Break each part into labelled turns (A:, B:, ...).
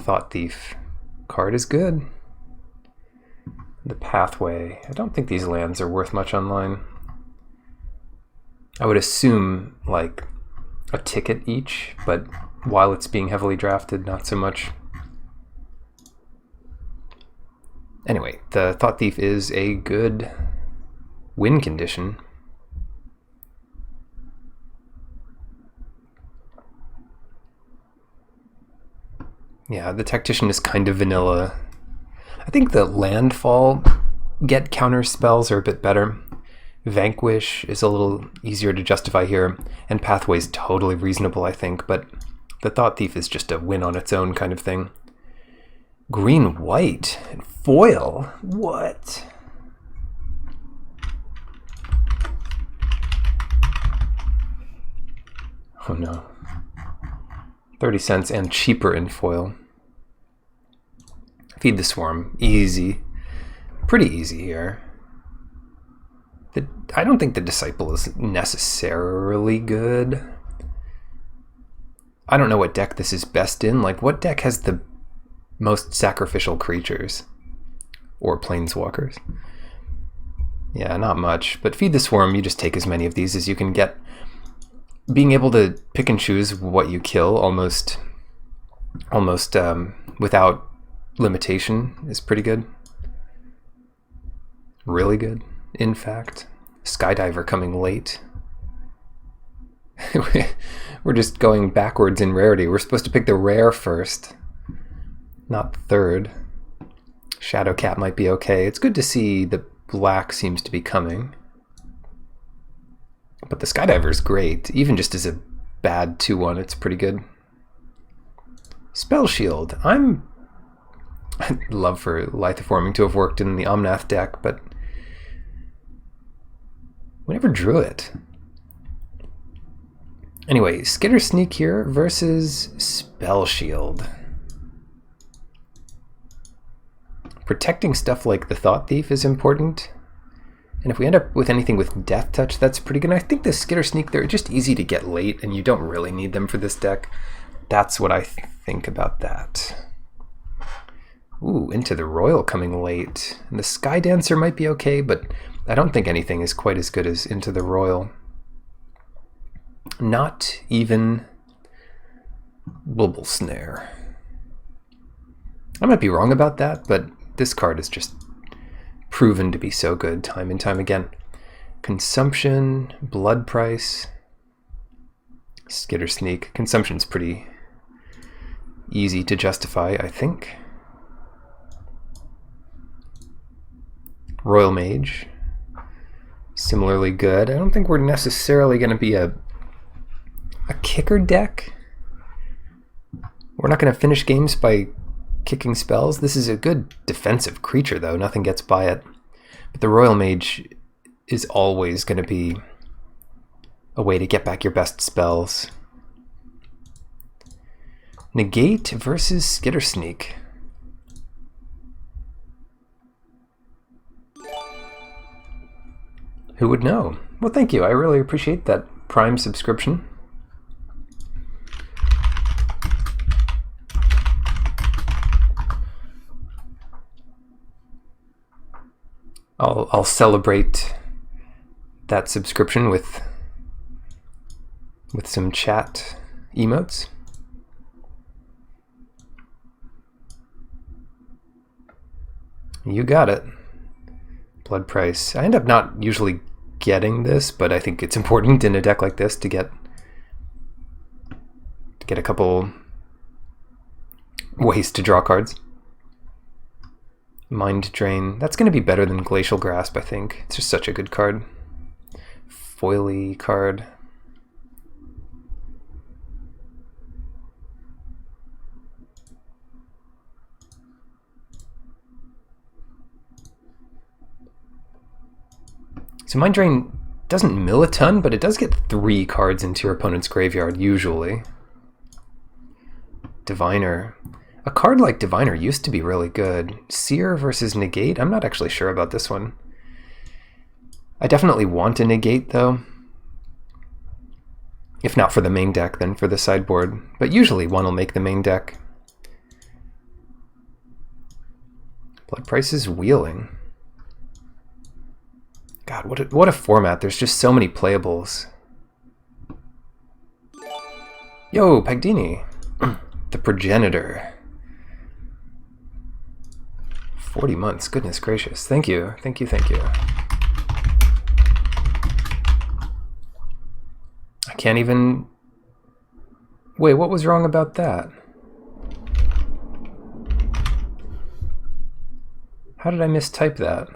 A: Thought Thief card is good. The Pathway. I don't think these lands are worth much online. I would assume like a ticket each, but while it's being heavily drafted, not so much. Anyway, the Thought Thief is a good win condition. Yeah, the Tactician is kind of vanilla. I think the landfall get counter spells are a bit better. Vanquish is a little easier to justify here, and Pathway's totally reasonable, I think, but the Thought Thief is just a win on its own kind of thing. Green-white and foil? What? Oh no. 30 cents and cheaper in foil. Feed the Swarm. Easy. Pretty easy here. I don't think the Disciple is necessarily good. I don't know what deck this is best in. Like, what deck has the most sacrificial creatures? Or planeswalkers? Yeah, not much. But Feed the Swarm, you just take as many of these as you can get. Being able to pick and choose what you kill almost without limitation is pretty good. Really good, in fact. Skydiver coming late. We're just going backwards in rarity. We're supposed to pick the rare first, not third. Shadowcat might be okay. It's good to see the black seems to be coming. But the Skydiver is great. Even just as a bad 2-1, it's pretty good. Spell Shield. I'd love for Lithoforming to have worked in the Omnath deck, but we never drew it. Anyway, Skitter Sneak here versus Spell Shield. Protecting stuff like the Thought Thief is important. And if we end up with anything with Death Touch, that's pretty good. And I think the Skitter Sneak, they're just easy to get late, and you don't really need them for this deck. That's what I think about that. Ooh, Into the Royal coming late. And the Sky Dancer might be okay, but I don't think anything is quite as good as Into the Royal. Not even Bulbul Snare. I might be wrong about that, but this card is just proven to be so good time and time again. Consumption, Blood Price, Skitter Sneak. Consumption's pretty easy to justify, I think. Royal Mage, similarly good. I don't think we're necessarily going to be a kicker deck. We're not going to finish games by kicking spells. This is a good defensive creature, though. Nothing gets by it. But the Royal Mage is always going to be a way to get back your best spells. Negate versus Skitter Sneak. Who would know? Well, thank you. I really appreciate that Prime subscription. I'll celebrate that subscription with some chat emotes. You got it. Blood Price. I end up not usually getting this, but I think it's important in a deck like this to get a couple ways to draw cards. Mind Drain. That's going to be better than Glacial Grasp, I think. It's just such a good card. Foily card. So Mind Drain doesn't mill a ton, but it does get 3 cards into your opponent's graveyard, usually. Diviner. A card like Diviner used to be really good. Seer versus Negate? I'm not actually sure about this one. I definitely want a Negate, though. If not for the main deck, then for the sideboard. But usually one will make the main deck. Blood price is wheeling. God, what a format. There's just so many playables. Yo, Pagdini. The Progenitor. 40 months. Goodness gracious. Thank you. Thank you. Thank you. I can't even... Wait, what was wrong about that? How did I mistype that?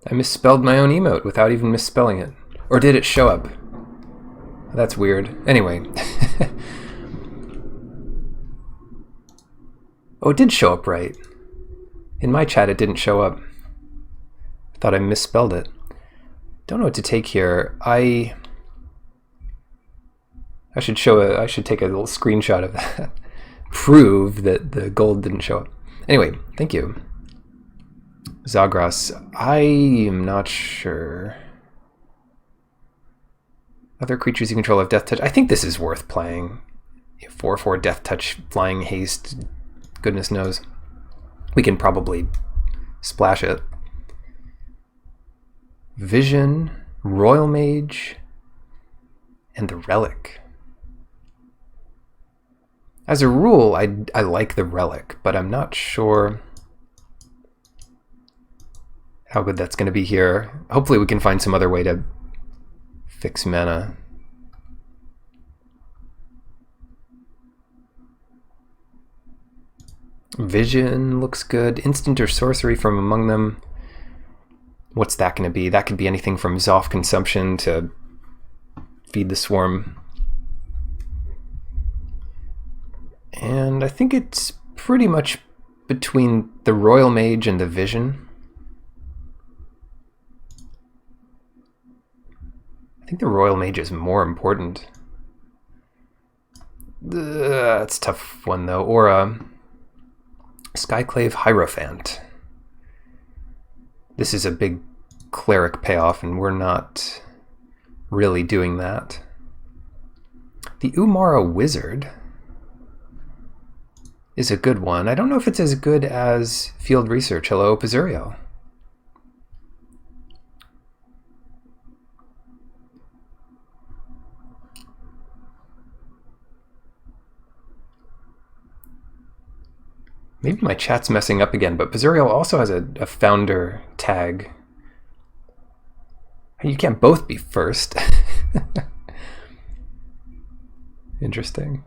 A: I misspelled my own emote without even misspelling it. Or did it show up? That's weird. Anyway. Oh, it did show up right. In my chat, it didn't show up. I thought I misspelled it. Don't know what to take here. I should take a little screenshot of that. Prove that the gold didn't show up. Anyway, thank you. Zagras, I am not sure. Other creatures you control have Death Touch. I think this is worth playing. 4/4 Death Touch, Flying Haste, goodness knows. We can probably splash it. Vision, Royal Mage, and the Relic. As a rule, I like the Relic, but I'm not sure how good that's going to be here. Hopefully we can find some other way to fix mana. Vision looks good. Instant or sorcery from among them. What's that going to be? That could be anything from Zoff consumption to feed the swarm. And I think it's pretty much between the Royal Mage and the Vision. I think the Royal Mage is more important. That's a tough one though. Or a Skyclave Hierophant. This is a big cleric payoff, and we're not really doing that. The Umara Wizard is a good one. I don't know if it's as good as Field Research. Hello, Pizzurio. Maybe my chat's messing up again, but Pizzurio also has a founder tag. You can't both be first. Interesting.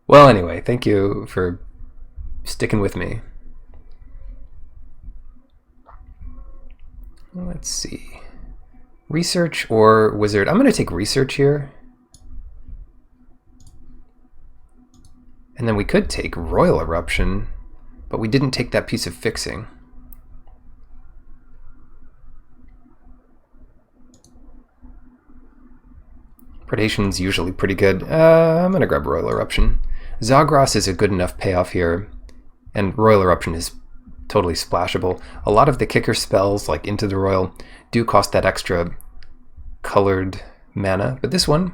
A: Well, anyway, thank you for sticking with me. Let's see. Research or Wizard? I'm going to take Research here. And then we could take Royal Eruption, but we didn't take that piece of fixing. Predation's usually pretty good. I'm going to grab Royal Eruption. Zagras is a good enough payoff here, and Royal Eruption is totally splashable. A lot of the kicker spells, like Into the Royal, do cost that extra colored mana, but this one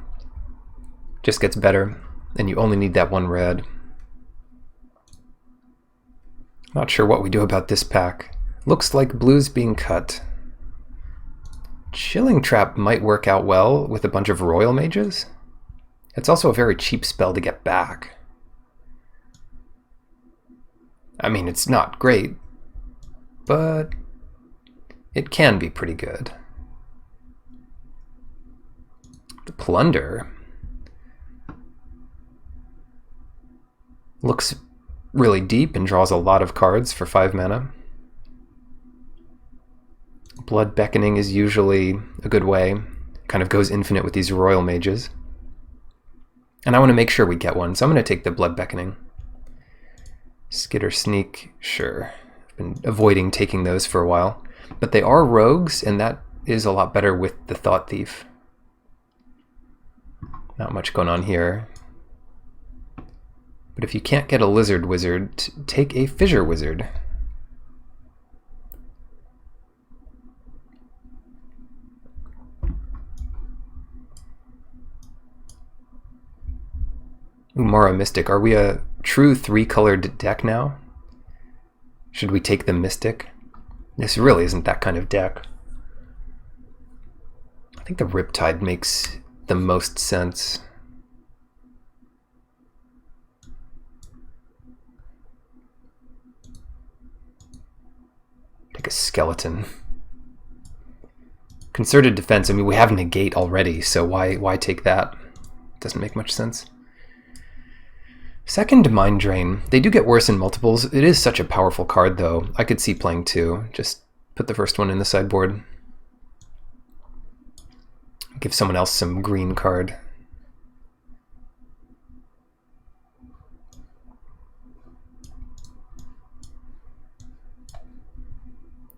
A: just gets better, and you only need that one red. Not sure what we do about this pack. Looks like blue's being cut. Chilling Trap might work out well with a bunch of Royal Mages. It's also a very cheap spell to get back. I mean, it's not great, but it can be pretty good. The Plunder looks really deep and draws a lot of cards for 5 mana. Blood Beckoning is usually a good way. Kind of goes infinite with these Royal Mages. And I want to make sure we get one, so I'm going to take the Blood Beckoning. Skitter Sneak, sure. I've been avoiding taking those for a while. But they are rogues, and that is a lot better with the Thought Thief. Not much going on here. But if you can't get a Lizard Wizard, take a Fissure Wizard. Umara Mystic. Are we a true 3-colored deck now? Should we take the Mystic? This really isn't that kind of deck. I think the Riptide makes the most sense. Take a Skeleton. Concerted Defense, I mean, we have Negate already, so why take that? Doesn't make much sense. Second Mind Drain. They do get worse in multiples. It is such a powerful card, though. I could see playing 2. Just put the first one in the sideboard. Give someone else some green card.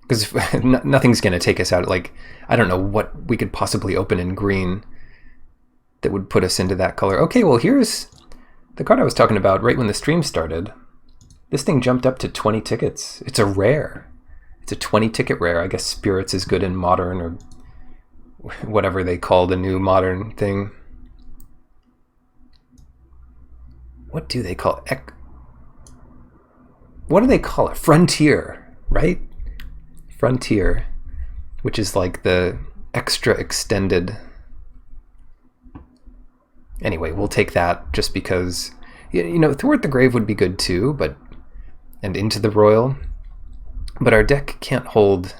A: Because nothing's going to take us out. Like, I don't know what we could possibly open in green that would put us into that color. Okay, well, here's the card I was talking about right when the stream started. This thing jumped up to 20 tickets. It's a rare. It's a 20-ticket rare. I guess Spirits is good in Modern, or whatever they call the new Modern thing. What do they call it? What do they call it? Frontier, right? Frontier, which is like the extra extended. Anyway, we'll take that just because, you know, Thwart the Grave would be good too, but, and Into the Royal, but our deck can't hold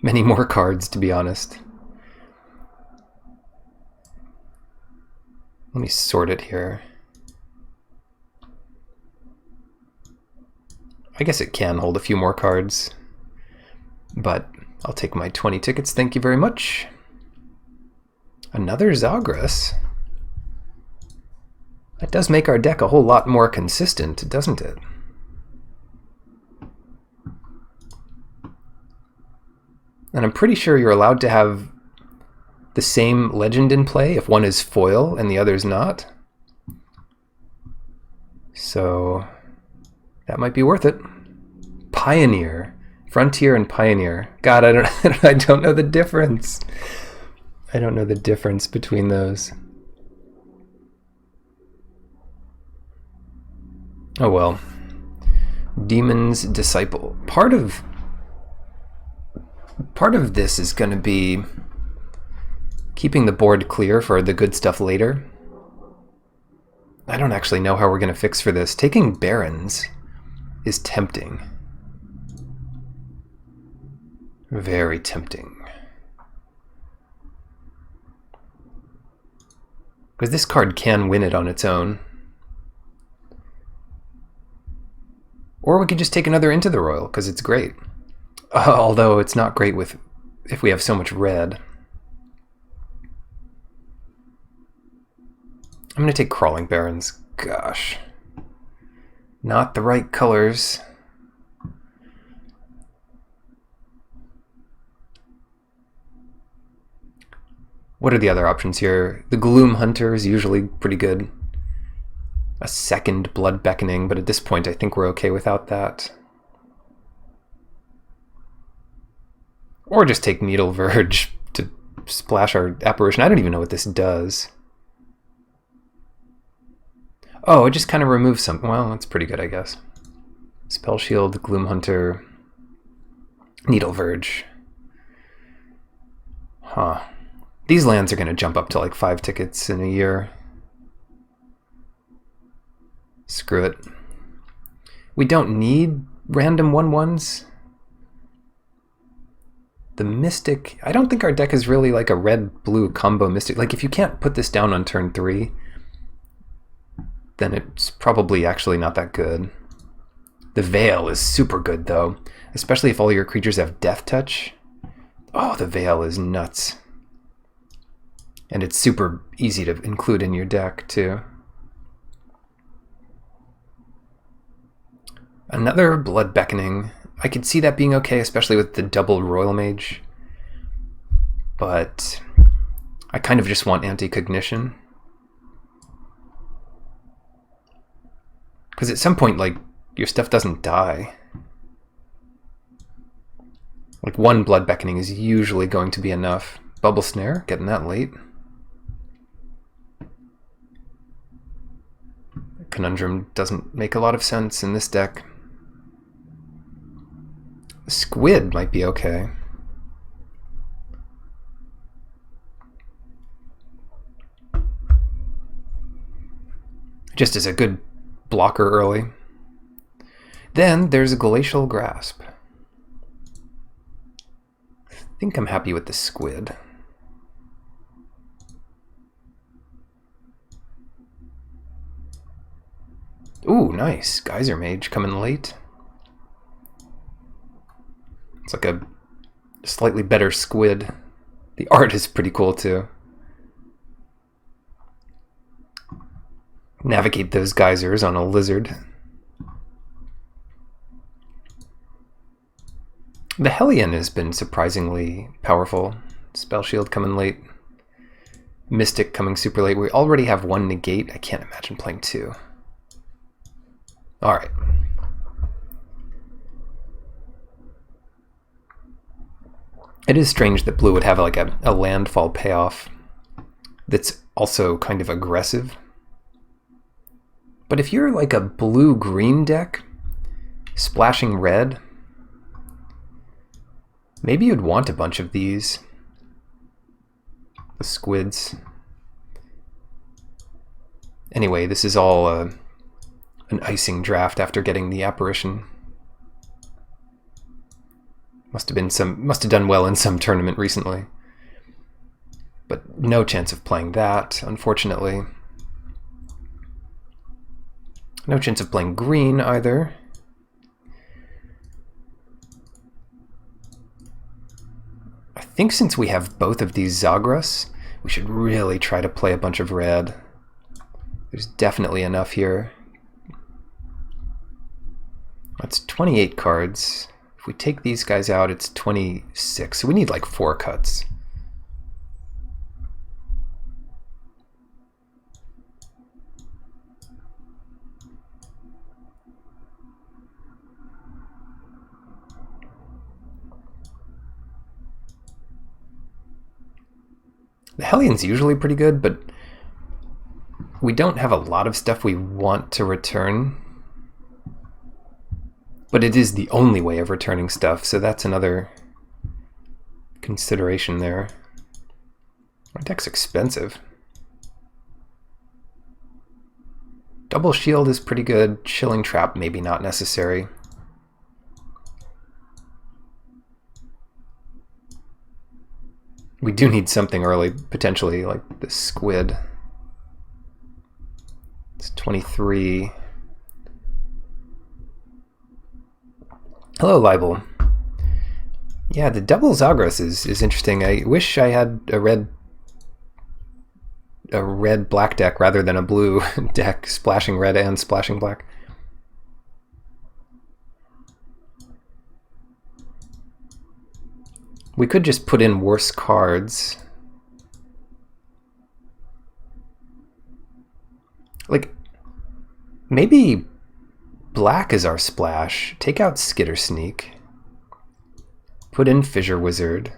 A: many more cards, to be honest. Let me sort it here. I guess it can hold a few more cards, but I'll take my 20 tickets, thank you very much. Another Zagras. That does make our deck a whole lot more consistent, doesn't it? And I'm pretty sure you're allowed to have the same legend in play if one is foil and the other's not. So that might be worth it. Pioneer. Frontier and Pioneer. God, I don't know the difference. I don't know the difference between those. Oh well. Demon's Disciple. Part of this is going to be keeping the board clear for the good stuff later. I don't actually know how we're going to fix for this. Taking Barons is tempting. Very tempting. Because this card can win it on its own. Or we could just take another Into the Royal, because it's great. Although it's not great with if we have so much red. I'm going to take Crawling Barons. Gosh. Not the right colors. What are the other options here? The Gloom Hunter is usually pretty good. A second Blood Beckoning, but at this point I think we're okay without that. Or just take Needle Verge to splash our Apparition. I don't even know what this does. Oh, it just kind of removes something. Well, that's pretty good, I guess. Spell Shield, Gloom Hunter, Needle Verge. Huh. These lands are going to jump up to like 5 tickets in a year. Screw it. We don't need random 1/1s. The Mystic, I don't think our deck is really like a red-blue combo Mystic. Like if you can't put this down on turn 3, then it's probably actually not that good. The Veil is super good though, especially if all your creatures have Death Touch. Oh, the Veil is nuts. And it's super easy to include in your deck too. Another Blood Beckoning. I could see that being okay, especially with the double Royal Mage. But I kind of just want Anti-Cognition. Because at some point, like, your stuff doesn't die. Like, one Blood Beckoning is usually going to be enough. Bubble Snare, getting that late. Conundrum doesn't make a lot of sense in this deck. Squid might be okay. Just as a good blocker early. Then there's a Glacial Grasp. I think I'm happy with the Squid. Ooh, nice. Geyser Mage coming late. It's like a slightly better Squid. The art is pretty cool too. Navigate those geysers on a lizard. The Hellion has been surprisingly powerful. Spell Shield coming late. Mystic coming super late. We already have one negate. I can't imagine playing two. Alright. It is strange that blue would have like a landfall payoff that's also kind of aggressive. But if you're like a blue-green deck, splashing red, maybe you'd want a bunch of these. The squids. Anyway, this is all an icing draft after getting the apparition. Must have done well in some tournament recently. But no chance of playing that, unfortunately. No chance of playing green either. I think since we have both of these Zagras, we should really try to play a bunch of red. There's definitely enough here. That's 28 cards. If we take these guys out, it's 26. So we need like 4 cuts. The Hellion's usually pretty good, but we don't have a lot of stuff we want to return. But it is the only way of returning stuff, so that's another consideration there. Our deck's expensive. Double Shield is pretty good. Chilling Trap maybe not necessary. We do need something early, potentially, like the Squid. It's 23. Hello, Libel. Yeah, the double Zagras is interesting. I wish I had a red-black deck rather than a blue deck, splashing red and splashing black. We could just put in worse cards. Like, maybe black is our splash. Take out Skitter Sneak. Put in Fissure Wizard.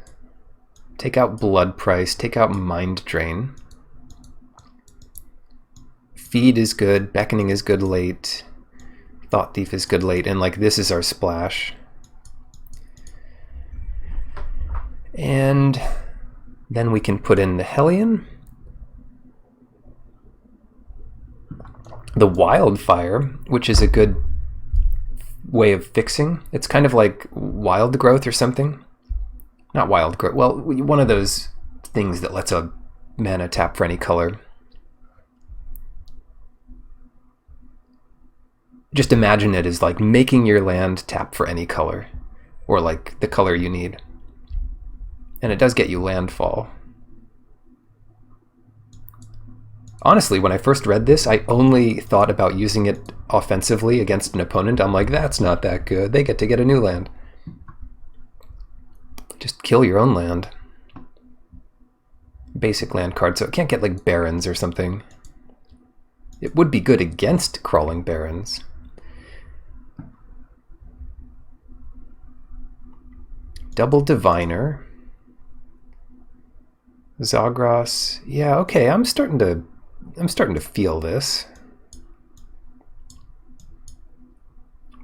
A: Take out Blood Price. Take out Mind Drain. Feed is good. Beckoning is good late. Thought Thief is good late. And like this is our splash. And then we can put in the Hellion. The Wildfire, which is a good way of fixing. It's kind of like Wild Growth or something. Not Wild Growth. Well, one of those things that lets a mana tap for any color. Just imagine it as like making your land tap for any color. Or like the color you need. And it does get you landfall. Honestly, when I first read this, I only thought about using it offensively against an opponent. I'm like, that's not that good. They get to get a new land. Just kill your own land. Basic land card, so it can't get like Barrens or something. It would be good against Crawling Barrens. Double Diviner. Zagras. Yeah, okay, I'm starting to feel this.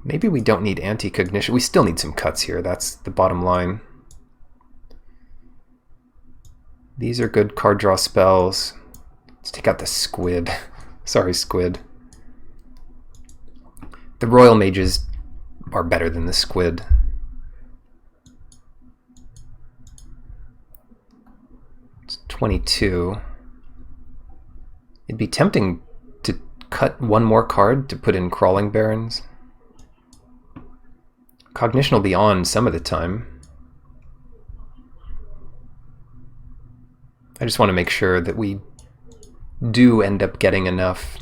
A: Maybe we don't need anti-cognition. We still need some cuts here. That's the bottom line. These are good card draw spells. Let's take out the squid. Sorry, squid. The royal mages are better than the squid. It's 22. It'd be tempting to cut one more card to put in Crawling Barons. Cognition will be on some of the time. I just want to make sure that we do end up getting enough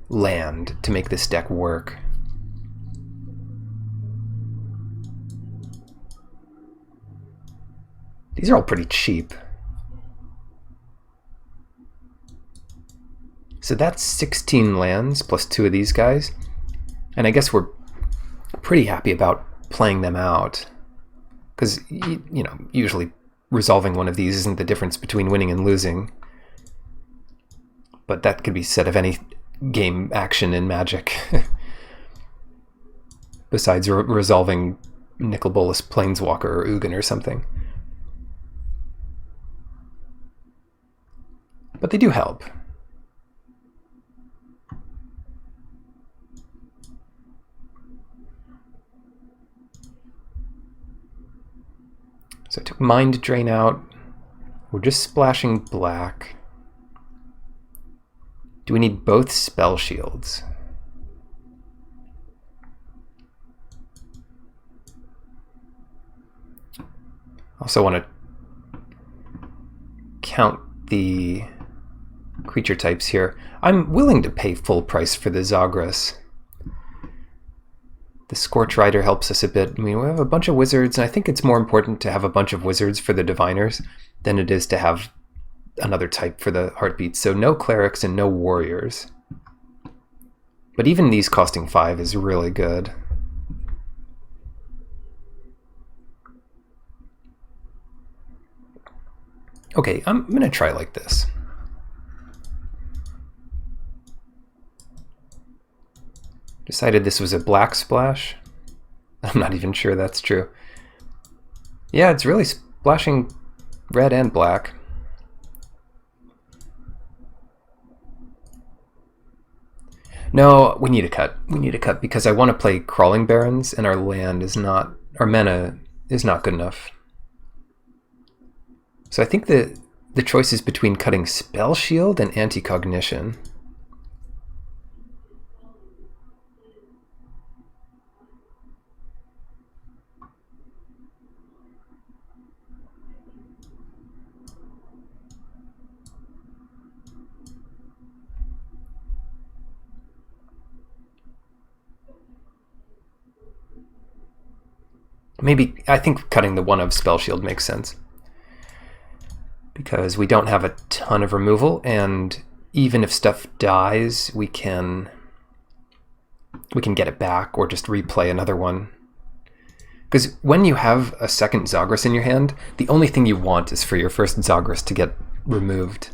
A: land to make this deck work. These are all pretty cheap. So that's 16 lands plus 2 of these guys. And I guess we're pretty happy about playing them out. Because, you know, usually resolving one of these isn't the difference between winning and losing. But that could be said of any game action in Magic. Besides resolving Nicol Bolas Planeswalker or Ugin or something. But they do help. So I took Mind Drain out. We're just splashing black. Do we need both spell shields? Also want to count the creature types here. I'm willing to pay full price for the Zagras. The Scorch Rider helps us a bit. I mean, we have a bunch of wizards, and I think it's more important to have a bunch of wizards for the diviners than it is to have another type for the heartbeats. So no clerics and no warriors. But even these costing 5 is really good. Okay, I'm going to try like this. Decided this was a black splash. I'm not even sure that's true. Yeah, it's really splashing red and black. No, we need a cut. We need a cut because I want to play Crawling Barons and our land is not, our mana is not good enough. So I think the choice is between cutting Spell Shield and Anti-Cognition. Maybe, I think cutting the one of Spell Shield makes sense. Because we don't have a ton of removal, and even if stuff dies, we can get it back or just replay another one. Because when you have a second Zagras in your hand, the only thing you want is for your first Zagras to get removed.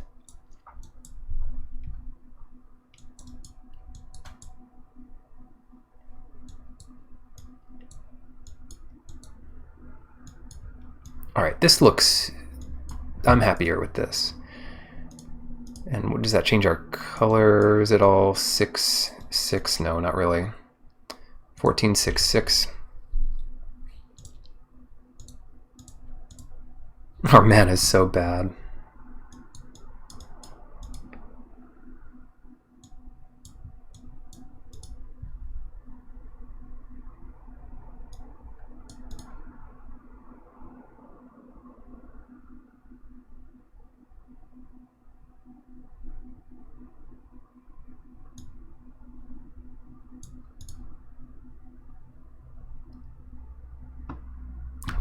A: Alright, this looks... I'm happier with this. And what does that change our color? Is it all 6, 6? No, not really. 14, 6, 6. Our mana is so bad.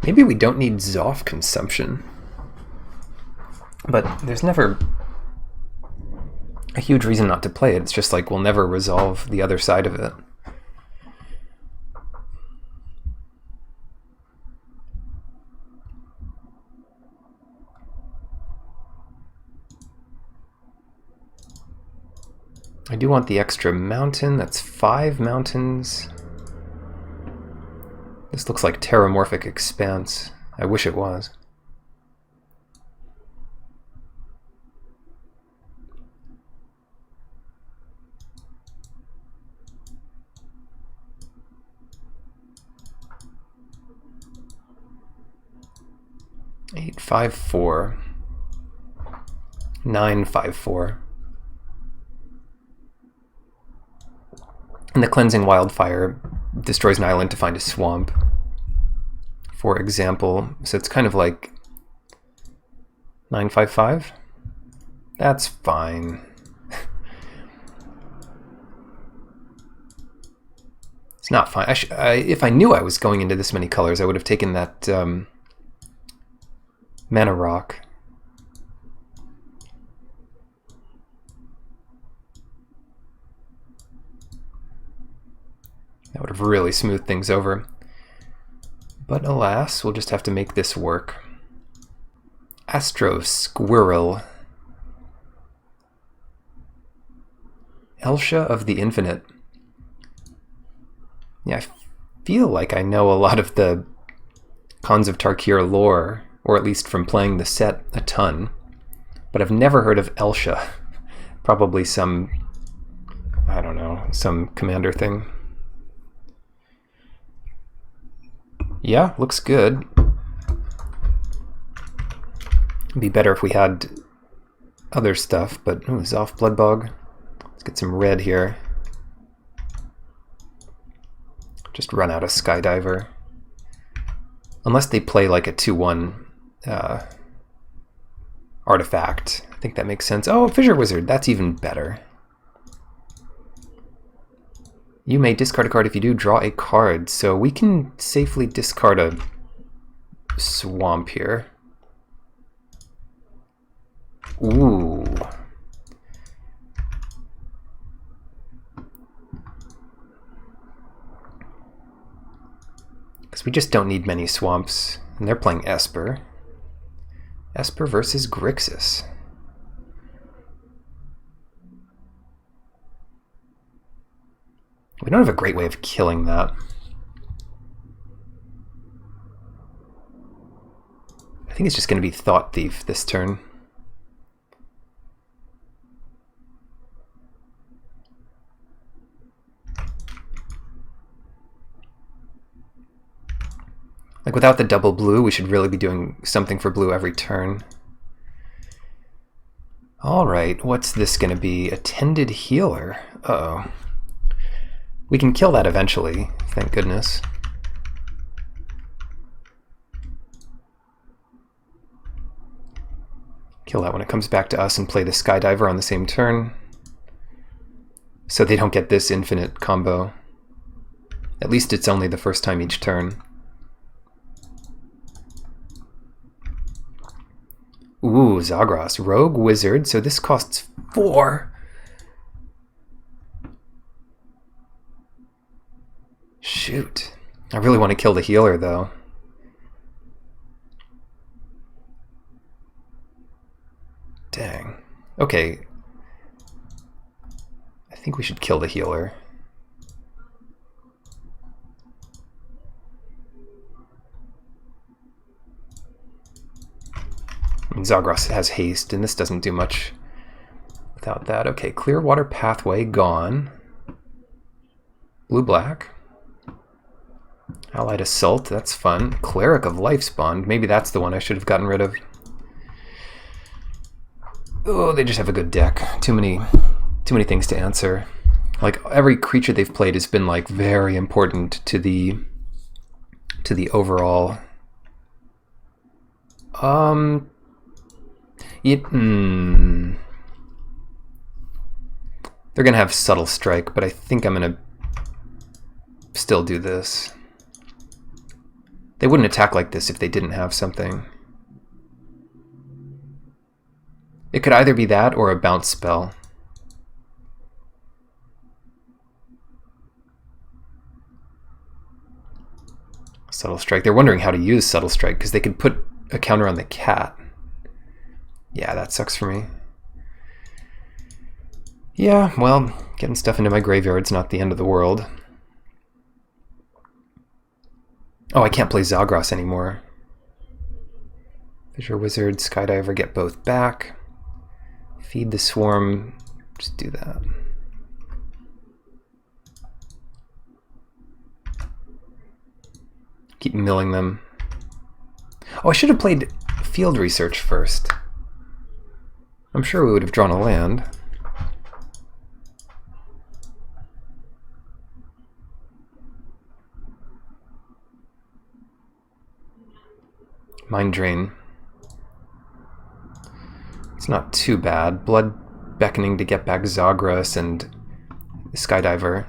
A: Maybe we don't need Zoff consumption. But there's never a huge reason not to play it. It's just like we'll never resolve the other side of it. I do want the extra mountain. That's 5 mountains. This looks like terramorphic expanse. I wish it was. Eight, 5, 4. 9, 5, 4. And the Cleansing Wildfire destroys an island to find a swamp, for example. So it's kind of like 9, 5, 5. That's fine. It's not fine. If I knew I was going into this many colors, I would have taken that mana rock. That would have really smoothed things over. But alas, we'll just have to make this work. Astro Squirrel. Elsha of the Infinite. Yeah, I feel like I know a lot of the Khans of Tarkir lore, or at least from playing the set a ton, but I've never heard of Elsha. Probably some, I don't know, some commander thing. Yeah, looks good. It'd be better if we had other stuff, but ooh, Zoff Bloodbog. Let's get some red here. Just run out of Skydiver. Unless they play like a 2-1 artifact. I think that makes sense. Oh, Fissure Wizard, that's even better. You may discard a card. If you do, draw a card. So we can safely discard a swamp here. Ooh. Because we just don't need many swamps. And they're playing Esper. Esper versus Grixis. We don't have a great way of killing that. I think it's just going to be Thought Thief this turn. Like without the double blue, we should really be doing something for blue every turn. Alright, what's this going to be? Attended Healer. Uh-oh. We can kill that eventually, thank goodness. Kill that when it comes back to us and play the Skydiver on the same turn. So they don't get this infinite combo. At least it's only the first time each turn. Ooh, Zagras. Rogue Wizard, so this costs 4. Shoot. I really want to kill the healer, though. Dang. Okay. I think we should kill the healer. I mean, Zagras has haste, and this doesn't do much without that. Okay, Clearwater Pathway, gone. Blue-black. Allied Assault, that's fun. Cleric of Life's Bond, maybe that's the one I should have gotten rid of. Oh, they just have a good deck. Too many things to answer. Like every creature they've played has been like very important to the overall. They're gonna have Subtle Strike, but I think I'm gonna still do this. They wouldn't attack like this if they didn't have something. It could either be that or a bounce spell. Subtle Strike. They're wondering how to use Subtle Strike because they could put a counter on the cat. Yeah, that sucks for me. Yeah, well, getting stuff into my graveyard's not the end of the world. Oh, I can't play Zagros anymore. Fissure Wizard, Skydiver, get both back. Feed the Swarm, just do that. Keep milling them. Oh, I should have played Field Research first. I'm sure we would have drawn a land. Mind Drain. It's not too bad. Blood Beckoning to get back Zagros and Skydiver.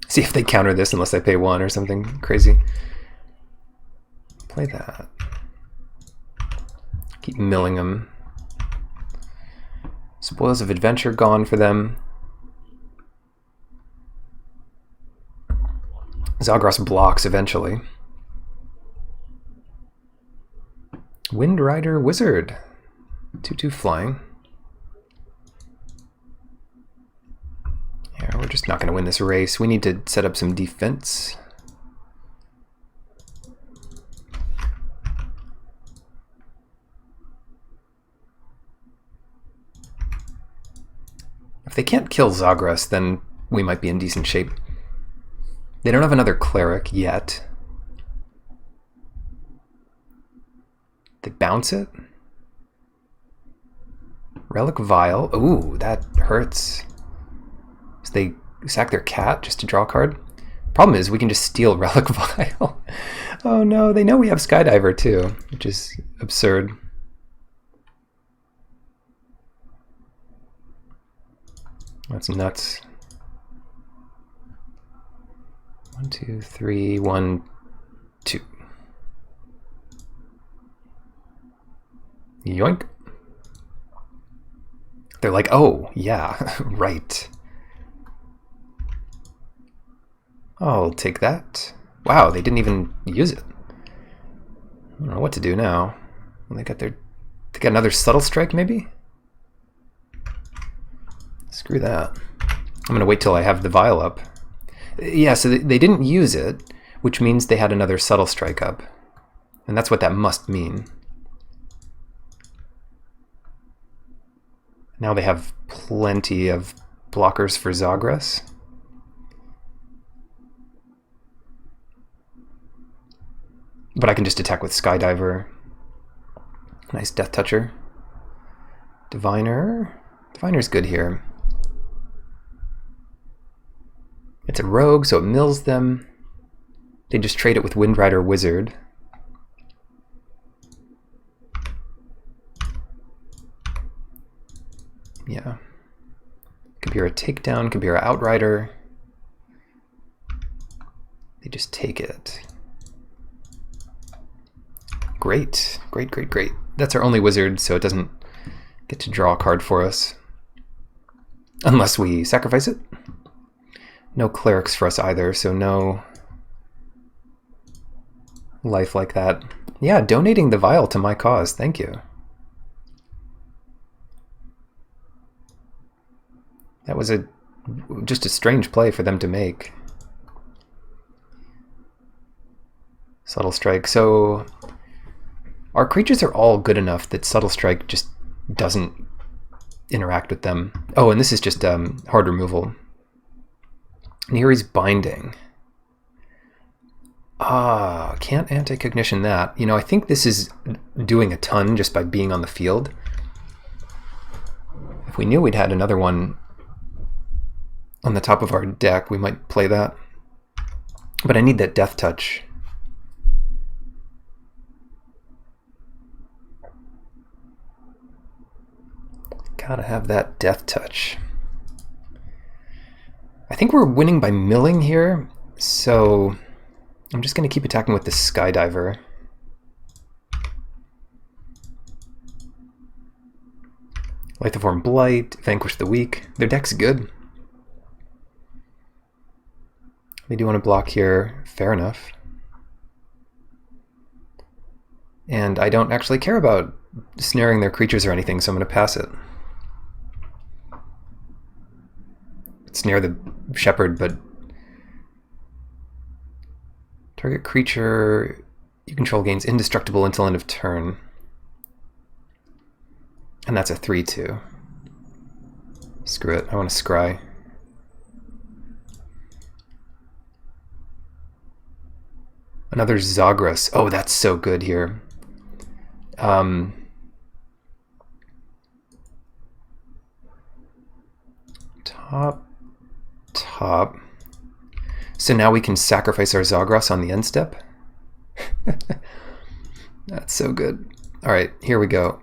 A: See if they counter this unless I pay 1 or something crazy. Play that. Keep milling them. Spoils of Adventure gone for them. Zagros blocks eventually. Wind Rider Wizard. 2/2 flying. Yeah, we're just not going to win this race. We need to set up some defense. If they can't kill Zagros, then we might be in decent shape. They don't have another cleric yet. They bounce it. Relic Vial. Ooh, that hurts. So they sack their cat just to draw a card. Problem is, we can just steal Relic Vial. Oh no, they know we have Skydiver too, which is absurd. That's nuts. 1, 2, 3, 1, 2. Yoink. They're like, oh, yeah, right. I'll take that. Wow, they didn't even use it. I don't know what to do now. They got another Subtle Strike, maybe? Screw that. I'm going to wait till I have the Vial up. Yeah, so they didn't use it, which means they had another Subtle Strike up. And that's what that must mean. Now they have plenty of blockers for Zagros. But I can just attack with Skydiver. Nice Death Toucher. Diviner. Diviner's good here. It's a rogue, so it mills them. They just trade it with Wind Rider Wizard. Yeah. Kabira Takedown, Kabira Outrider. They just take it. Great, great, great, great. That's our only wizard, so it doesn't get to draw a card for us. Unless we sacrifice it. No clerics for us either, so no life like that. Yeah, donating the vial to my cause, thank you. That was just a strange play for them to make. Subtle Strike. So our creatures are all good enough that Subtle Strike just doesn't interact with them. Oh, and this is just hard removal. Neri's Binding. Ah, can't anti-cognition that. You know, I think this is doing a ton just by being on the field. If we knew we'd had another one on the top of our deck, we might play that. But I need that Death Touch. Gotta have that Death Touch. I think we're winning by milling here, so I'm just going to keep attacking with the Skydiver. Lithoform Blight, Vanquish the Weak. Their deck's good. They do want to block here. Fair enough. And I don't actually care about snaring their creatures or anything, so I'm going to pass it. Snare the shepherd, but target creature you control gains indestructible until end of turn. And that's a 3/2. Screw it, I want to scry. Another Zagras. Oh, that's so good here. Top. So now we can sacrifice our Zagras on the end step? That's so good. Alright, here we go.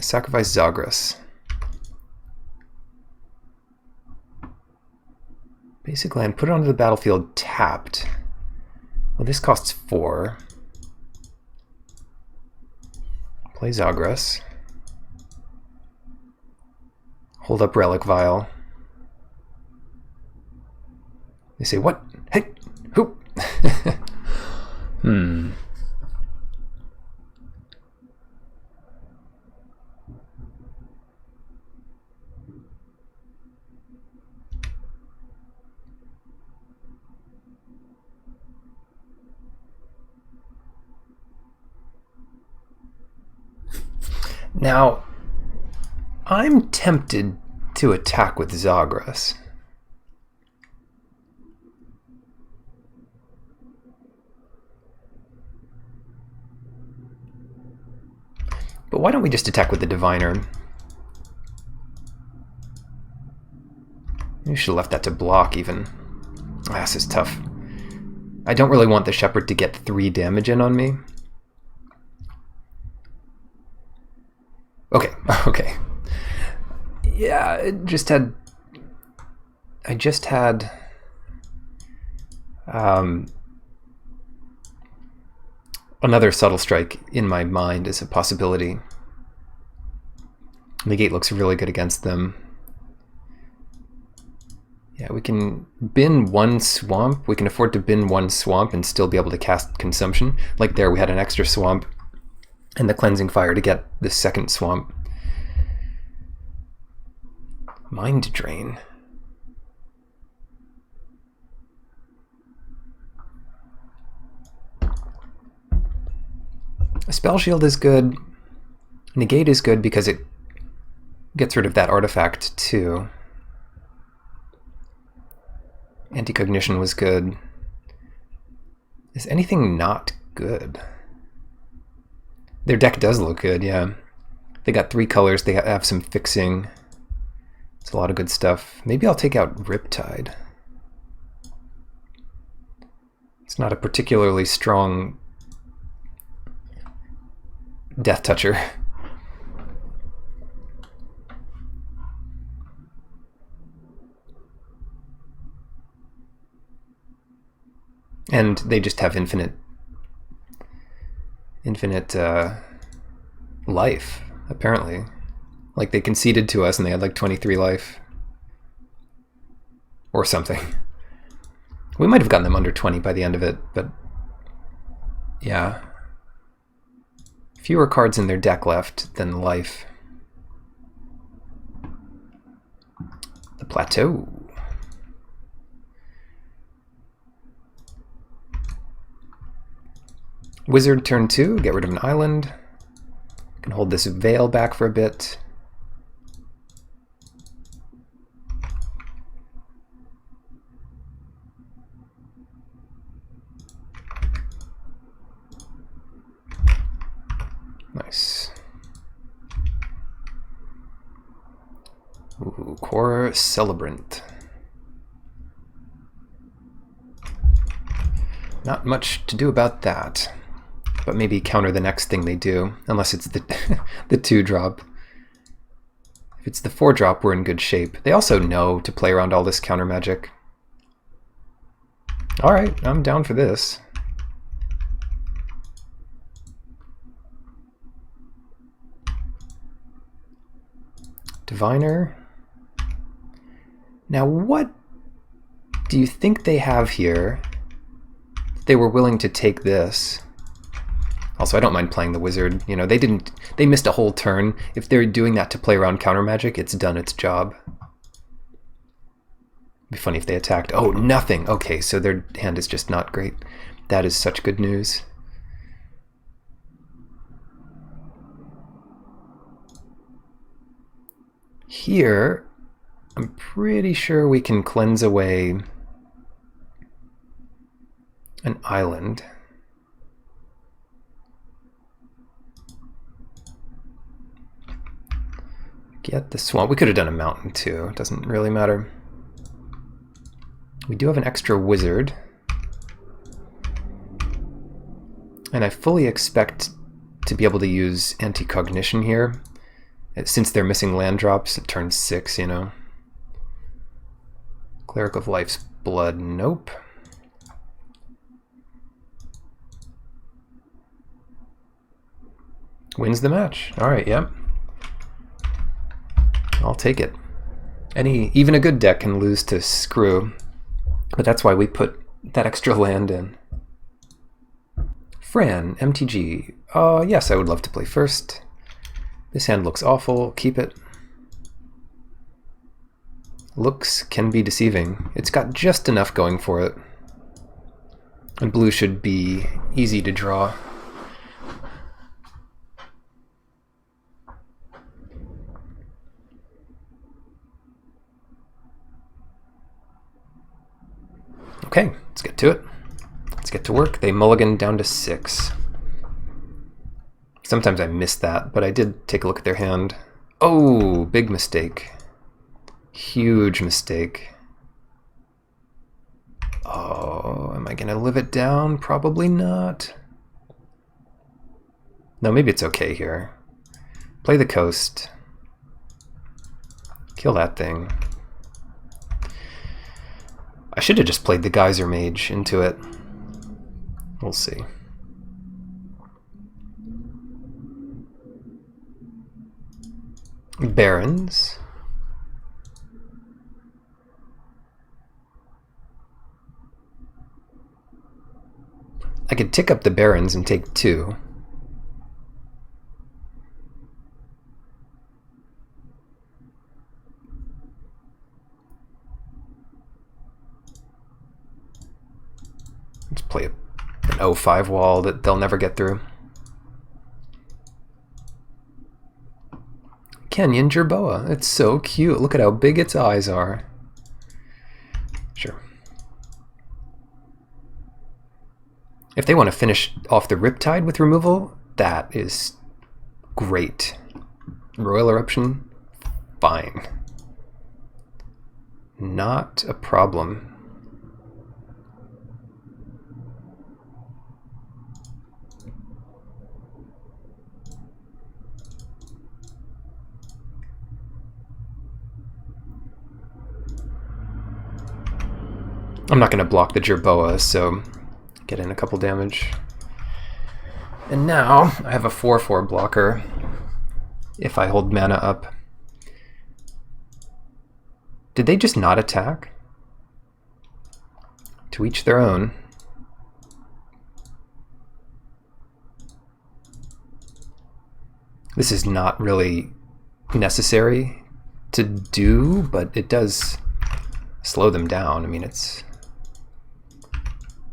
A: Sacrifice Zagras. Basic land, put it onto the battlefield tapped. Well, this costs 4. Play Zagras. Hold up Relic Vial. They say, what? Hey! Who? Now, I'm tempted to attack with Zagras. But why don't we just attack with the Diviner? Maybe we should have left that to block even. This is tough. I don't really want the Shepherd to get 3 damage in on me. Okay. Yeah, I just had another Subtle Strike in my mind as a possibility. Negate looks really good against them. Yeah, we can bin 1 swamp. We can afford to bin 1 swamp and still be able to cast Consumption. Like there, we had an extra swamp and the Cleansing Fire to get the second swamp. Mind Drain. A Spell Shield is good. Negate is good because it gets rid of that artifact too. Anti-Cognition was good. Is anything not good? Their deck does look good, yeah. They got 3 colors, they have some fixing. It's a lot of good stuff. Maybe I'll take out Riptide. It's not a particularly strong Death Toucher. And they just have infinite life, apparently. Like they conceded to us and they had like 23 life. Or something. We might have gotten them under 20 by the end of it, but yeah. Fewer cards in their deck left than life. The Plateau. Wizard turn 2, get rid of an island. Can hold this Veil back for a bit. Nice. Ooh, Core Celebrant. Not much to do about that. But maybe counter the next thing they do, unless it's the the 2-drop. If it's the 4-drop, we're in good shape. They also know to play around all this counter magic. Alright, I'm down for this. Diviner. Now what do you think they have here? They were willing to take this. Also, I don't mind playing the wizard. You know, they missed a whole turn. If they're doing that to play around counter magic, it's done its job. It'd be funny if they attacked. Oh, nothing. Okay, so their hand is just not great. That is such good news. Here, I'm pretty sure we can cleanse away an island. Get the swamp. We could have done a mountain too. It doesn't really matter. We do have an extra wizard. And I fully expect to be able to use anti-cognition here. Since they're missing land drops, it turns 6, you know. Cleric of Life's Blood, nope. Wins the match. Alright, yep. I'll take it. Even a good deck can lose to Screw, but that's why we put that extra land in. Fran, MTG. Yes, I would love to play first. This hand looks awful. Keep it. Looks can be deceiving. It's got just enough going for it. And blue should be easy to draw. Okay, let's get to it. Let's get to work. They mulligan down to 6. Sometimes I miss that, but I did take a look at their hand. Oh, big mistake. Huge mistake. Oh, am I going to live it down? Probably not. No, maybe it's okay here. Play the coast. Kill that thing. I should have just played the Geyser Mage into it. We'll see. Barons. I could tick up the Barons and take 2. Let's play an 0-5 wall that they'll never get through. Kenyan Jerboa. It's so cute. Look at how big its eyes are. Sure. If they want to finish off the Riptide with removal, that is great. Royal Eruption, fine. Not a problem. I'm not going to block the Jerboa, so get in a couple damage. And now I have a 4/4 blocker if I hold mana up. Did they just not attack? To each their own. This is not really necessary to do, but it does slow them down. I mean, it's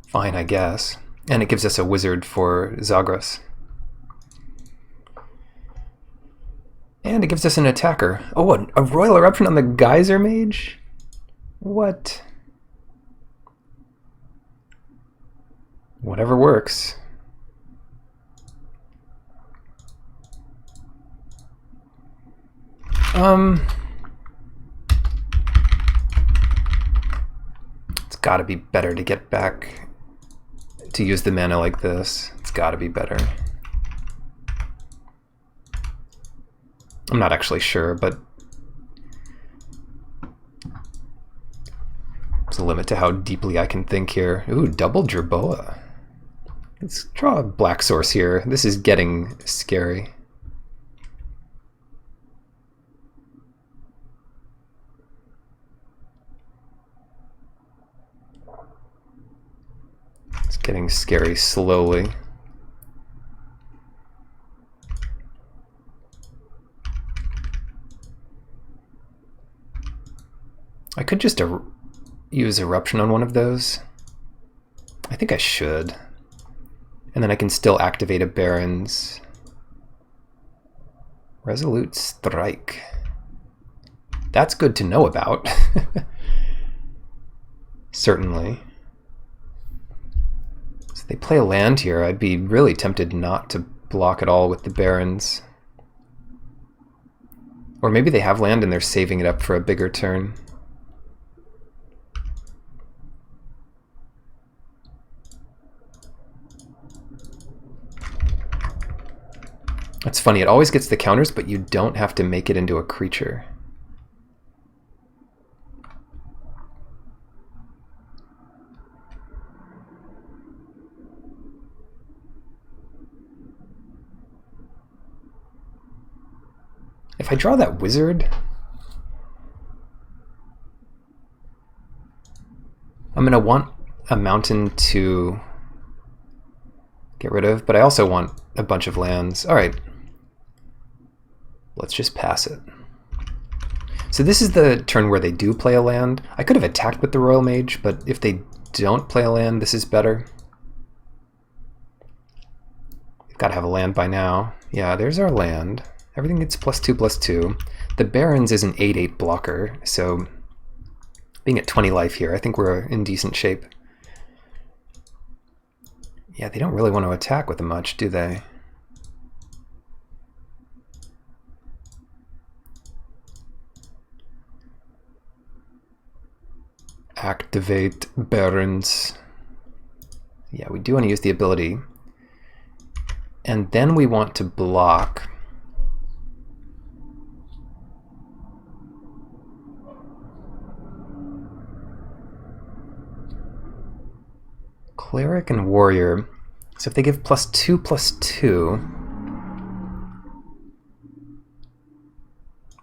A: fine, I guess. And it gives us a wizard for Zagras. And it gives us an attacker. Oh, a Royal Eruption on the Geyser Mage? What? Whatever works. It's gotta be better to get back to use the mana like this. It's gotta be better. I'm not actually sure, but there's a limit to how deeply I can think here. Ooh, double Jerboa. Let's draw a black source here. This is getting scary. It's getting scary slowly. could just use Eruption on one of those. I think I should. And then I can still activate a Barrens. Resolute Strike. That's good to know about. Certainly. So they play a land here. I'd be really tempted not to block at all with the Barrens. Or maybe they have land and they're saving it up for a bigger turn. That's funny, it always gets the counters, but you don't have to make it into a creature. If I draw that wizard, I'm going to want a mountain to get rid of, but I also want a bunch of lands. All right, let's just pass it. So this is the turn where they do play a land. I could have attacked with the Royal Mage, but if they don't play a land, this is better. We've got to have a land by now. Yeah, there's our land. Everything gets +2/+2. The Barrens is an 8/8 blocker, so being at 20 life here, I think we're in decent shape. Yeah, they don't really want to attack with them much, do they? Activate Barrens. Yeah, we do want to use the ability. And then we want to block. Cleric and Warrior. So if they give +2/+2,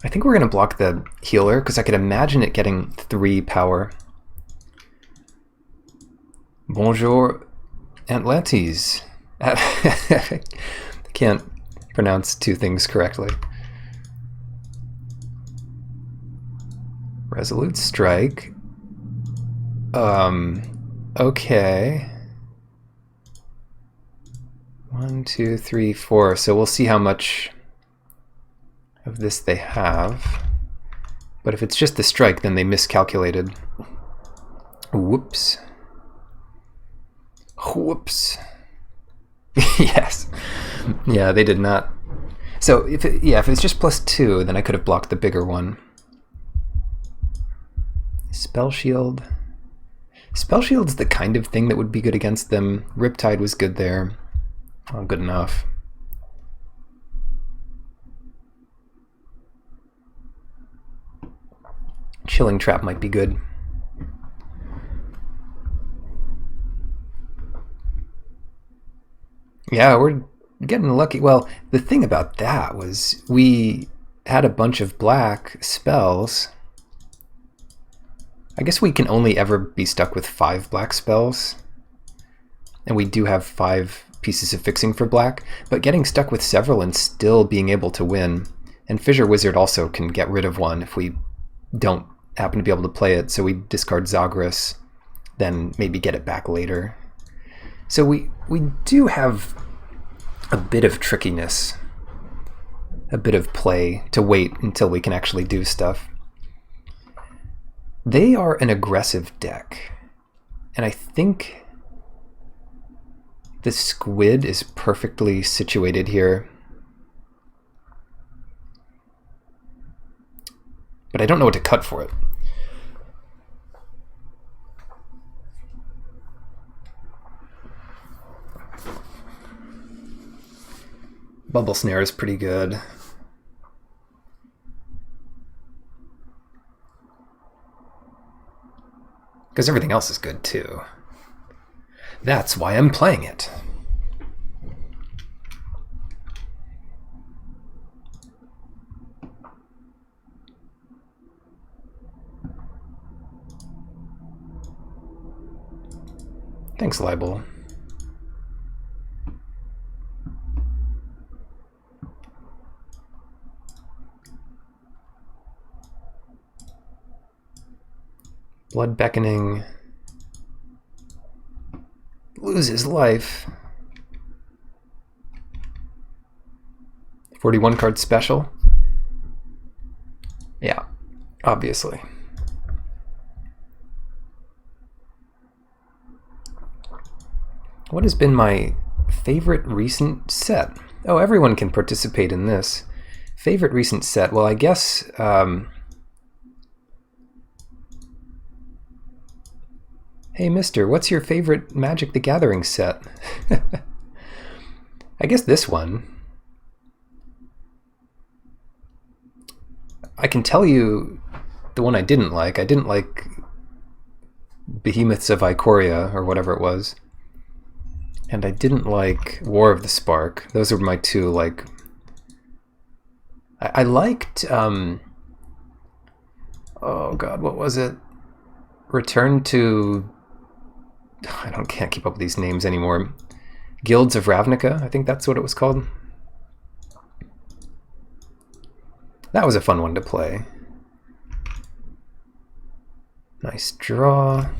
A: I think we're going to block the healer, because I could imagine it getting 3 power. Bonjour, Atlantes. I can't pronounce 2 things correctly. Resolute Strike. Okay. 1, 2, 3, 4. So we'll see how much of this they have. But if it's just the strike, then they miscalculated. Whoops. Whoops. Yes. Yeah, they did not. So if it's just +2, then I could have blocked the bigger one. Spell Shield. Spell Shield's the kind of thing that would be good against them. Riptide was good there. Oh, good enough. Chilling Trap might be good. Yeah, we're getting lucky. Well, the thing about that was we had a bunch of black spells. I guess we can only ever be stuck with 5 black spells. And we do have 5 pieces of fixing for black, but getting stuck with several and still being able to win. And Fissure Wizard also can get rid of one if we don't happen to be able to play it, so we discard Zagras, then maybe get it back later. So we do have a bit of trickiness, a bit of play to wait until we can actually do stuff. They are an aggressive deck, and I think the squid is perfectly situated here. But I don't know what to cut for it. Bubble Snare is pretty good. Because everything else is good too. That's why I'm playing it. Thanks, Libel. Blood Beckoning. Loses life. 41 card special. Yeah, obviously. What has been my favorite recent set? Oh, everyone can participate in this. Favorite recent set? Well, I guess... Hey, mister, what's your favorite Magic the Gathering set? I guess this one. I can tell you the one I didn't like. I didn't like Behemoths of Ikoria, or whatever it was. And I didn't like War of the Spark. Those are my two, like... I liked... oh god, what was it? Return to... can't keep up with these names anymore. Guilds of Ravnica, I think that's what it was called. That was a fun one to play. Nice draw.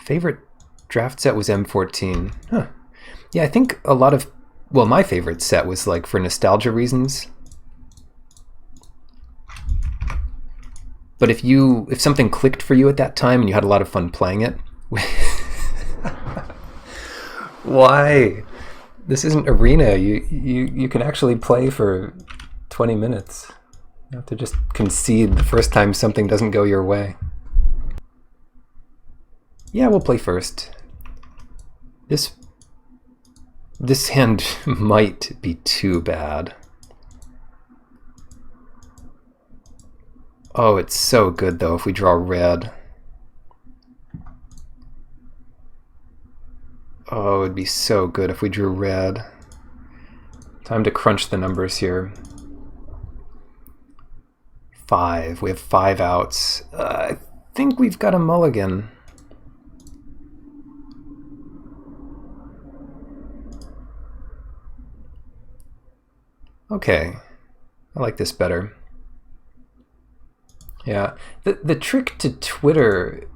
A: Favorite draft set was M14. Huh. Yeah, I think a lot of... Well, my favorite set was like for nostalgia reasons. But if something clicked for you at that time and you had a lot of fun playing it... Why? This isn't Arena. You can actually play for 20 minutes. You have to just concede the first time something doesn't go your way. Yeah, we'll play first. This hand might be too bad. Oh, it's so good though if we draw red. Oh, it'd be so good if we drew red. Time to crunch the numbers here. 5. We have 5 outs. I think we've got a mulligan. Okay. I like this better. Yeah. The trick to Twitter,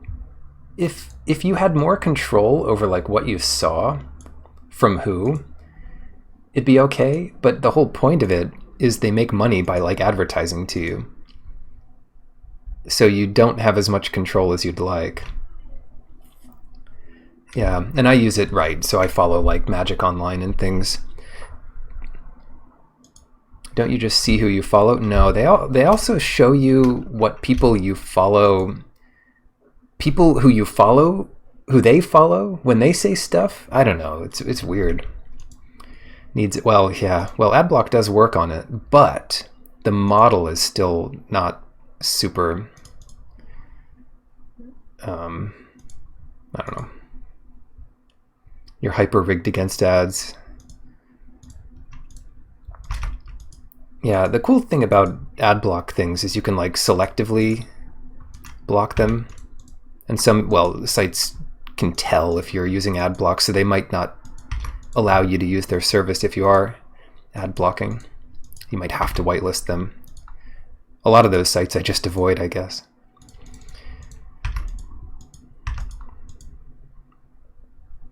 A: if you had more control over like what you saw from who, it'd be okay, but the whole point of it is they make money by like advertising to you. So you don't have as much control as you'd like. Yeah, and I use it right, so I follow like Magic Online and things. Don't you just see who you follow? No, they also show you what people you follow, people who you follow, who they follow when they say stuff. I don't know. It's weird. Well, yeah. Well, Adblock does work on it, but the model is still not super. I don't know. You're hyper rigged against ads. Yeah, the cool thing about ad block things is you can like selectively block them. And some, well, sites can tell if you're using ad block, so they might not allow you to use their service if you are ad blocking. You might have to whitelist them. A lot of those sites I just avoid, I guess.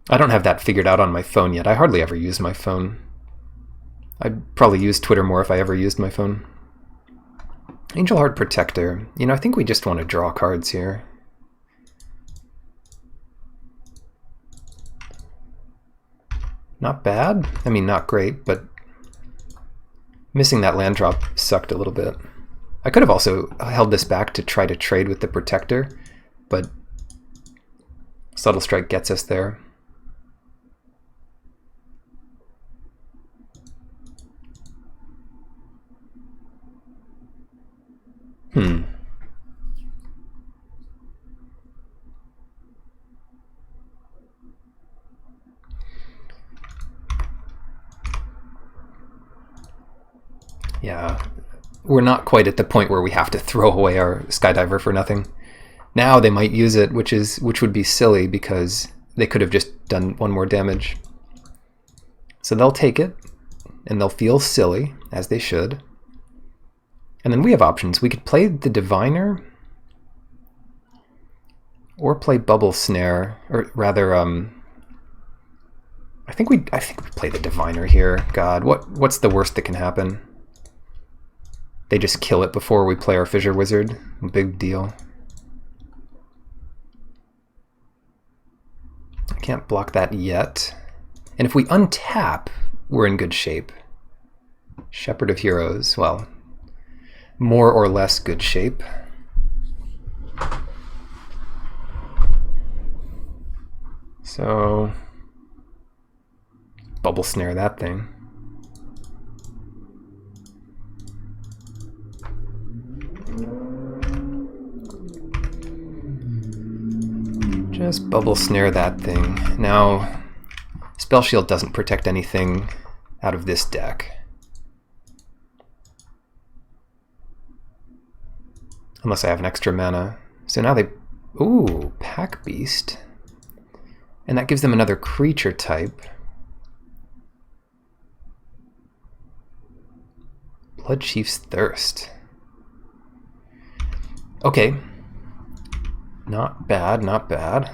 A: I don't have that figured out on my phone yet. I hardly ever use my phone. I'd probably use Twitter more if I ever used my phone. Angel Heart Protector. You know, I think we just want to draw cards here. Not bad. I mean, not great, but missing that land drop sucked a little bit. I could have also held this back to try to trade with the Protector, but Subtle Strike gets us there. Yeah, we're not quite at the point where we have to throw away our Skydiver for nothing. Now they might use it, which would be silly because they could have just done one more damage. So they'll take it, and they'll feel silly, as they should. And then we have options. We could play the Diviner or play Bubble Snare, or rather, I think we play the Diviner here. God, what's the worst that can happen? They just kill it before we play our Fissure Wizard. Big deal. I can't block that yet. And if we untap, we're in good shape. Shepherd of Heroes, well, more or less good shape. So, Bubble Snare that thing. Just Bubble Snare that thing. Now, Spell Shield doesn't protect anything out of this deck. Unless I have an extra mana. So now they... Ooh, Pack Beast. And that gives them another creature type. Blood Chief's Thirst. Okay. Not bad, not bad.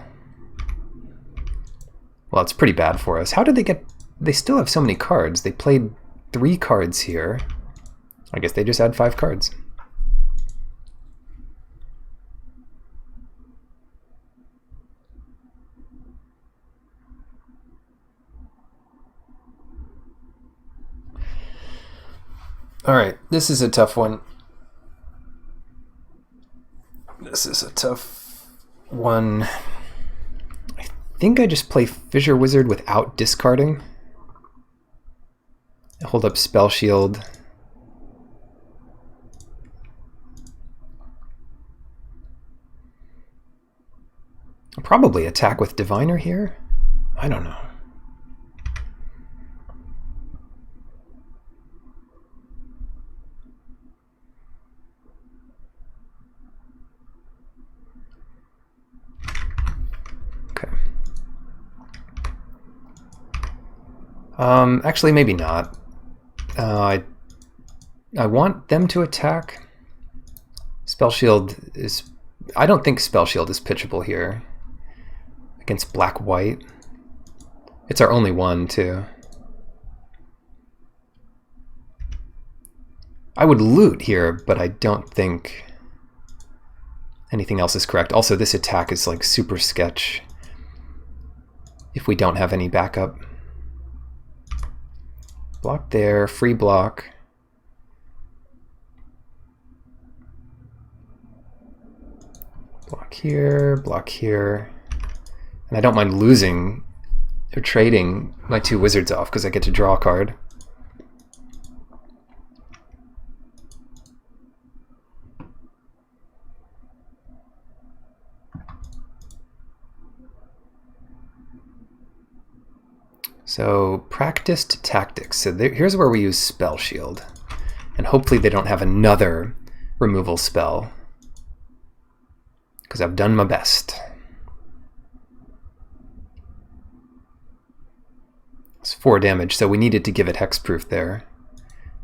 A: Well, it's pretty bad for us. How did they get... They still have so many cards. They played 3 cards here. I guess they just had 5 cards. Alright, this is a tough one. This is a tough one. I think I just play Fissure Wizard without discarding. Hold up Spell Shield. I'll probably attack with Diviner here. I don't know. Actually, maybe not. I want them to attack. Spell Shield is... I don't think Spell Shield is pitchable here. Against black-white. It's our only one, too. I would loot here, but I don't think anything else is correct. Also, this attack is like super sketch if we don't have any backup. Block there, free block. Block here. And I don't mind losing or trading my 2 wizards off because I get to draw a card. So, practiced tactics. So here's where we use Spell Shield. And hopefully they don't have another removal spell. Because I've done my best. It's 4 damage, so we needed to give it hexproof there.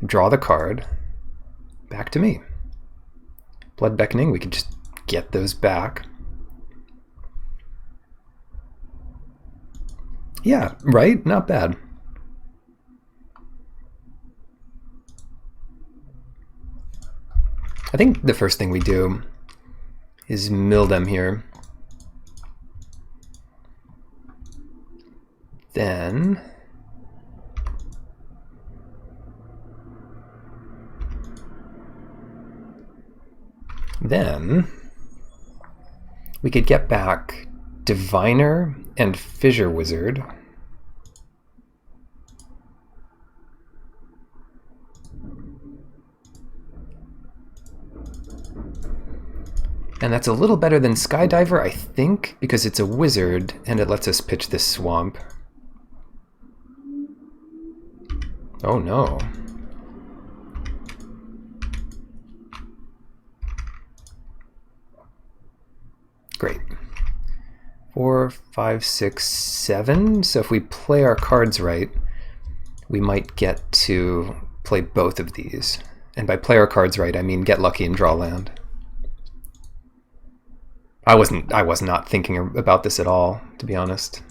A: Draw the card. Back to me. Blood Beckoning, we could just get those back. Yeah, right? Not bad. I think the first thing we do is mill them here. Then we could get back Diviner and Fissure Wizard. And that's a little better than Skydiver, I think, because it's a wizard and it lets us pitch this swamp. Oh no. Great. 4, 5, 6, 7. So if we play our cards right, we might get to play both of these. And by play our cards right, I mean get lucky and draw land. I was not thinking about this at all, to be honest.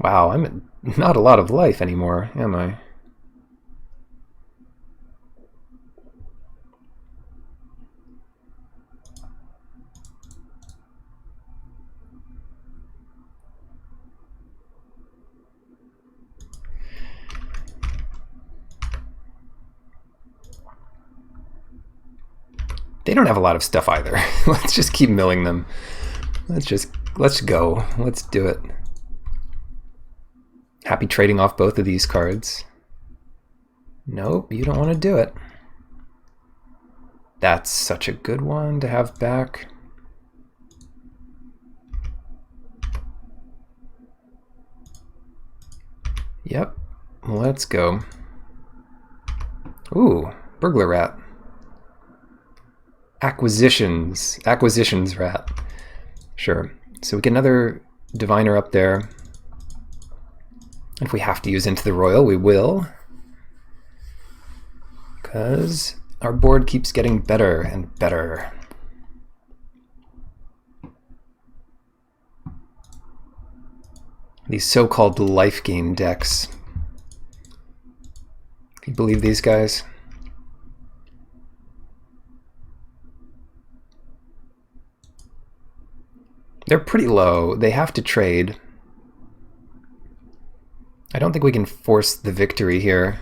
A: Wow, I'm not a lot of life anymore, am I? They don't have a lot of stuff either. Let's just keep milling them. Let's go. Let's do it. Happy trading off both of these cards. Nope, you don't want to do it. That's such a good one to have back. Yep, let's go. Ooh, burglar rat. Acquisitions rat. Sure. So we get another diviner up there. If we have to use Into the Royal, we will. Because our board keeps getting better and better. These so-called life gain decks. Can you believe these guys? They're pretty low. They have to trade. I don't think we can force the victory here,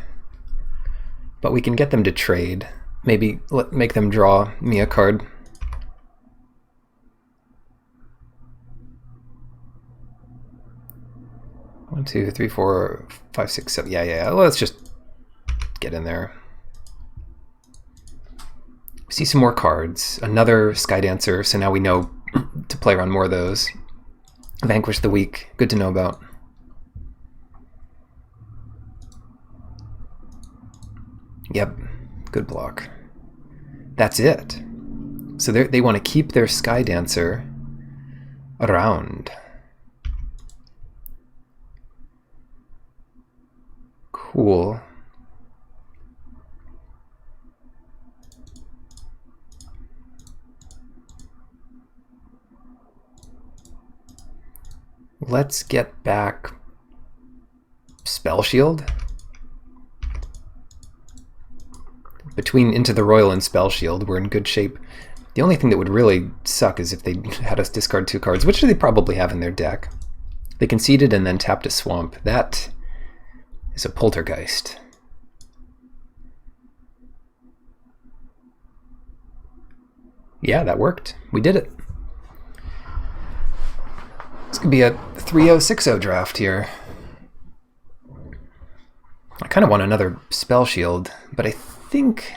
A: but we can get them to trade. Maybe make them draw me a card. One, two, three, four, five, six, seven. Yeah. Let's just get in there. We see some more cards. Another Sky Dancer, so now we know to play around more of those. Vanquish the Weak, good to know about. Yep, good block. That's it. So they want to keep their Sky Dancer around. Cool. Let's get back Spell Shield. Between Into the Royal and Spell Shield, we're in good shape. The only thing that would really suck is if they had us discard 2 cards, which they probably have in their deck. They conceded and then tapped a Swamp. That is a Poltergeist. Yeah, that worked. We did it. This could be a 3-0, 6-0 draft here. I kind of want another Spell Shield, but I think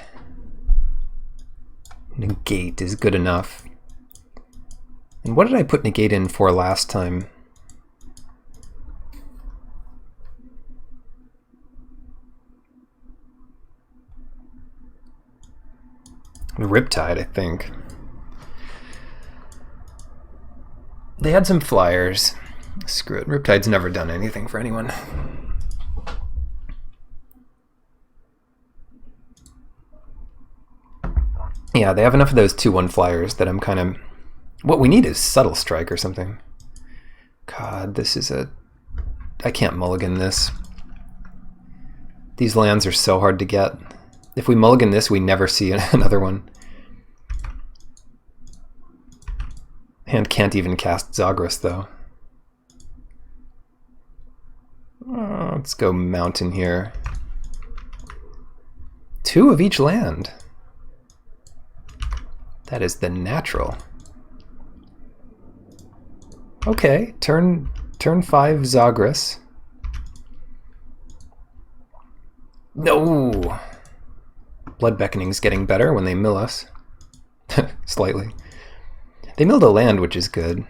A: Negate is good enough. And what did I put Negate in for last time? Riptide, I think. They had some flyers. Screw it. Riptide's never done anything for anyone. Yeah, they have enough of those 2-1 flyers that I'm kind of... What we need is Subtle Strike or something. God, this is a... I can't mulligan this. These lands are so hard to get. If we mulligan this, we never see another one. And can't even cast Zagras, though. Let's go Mountain here. 2 of each land. That is the natural. Okay, turn 5 Zagras. No! Blood Beckoning's getting better when they mill us. Slightly. They milled a land, which is good.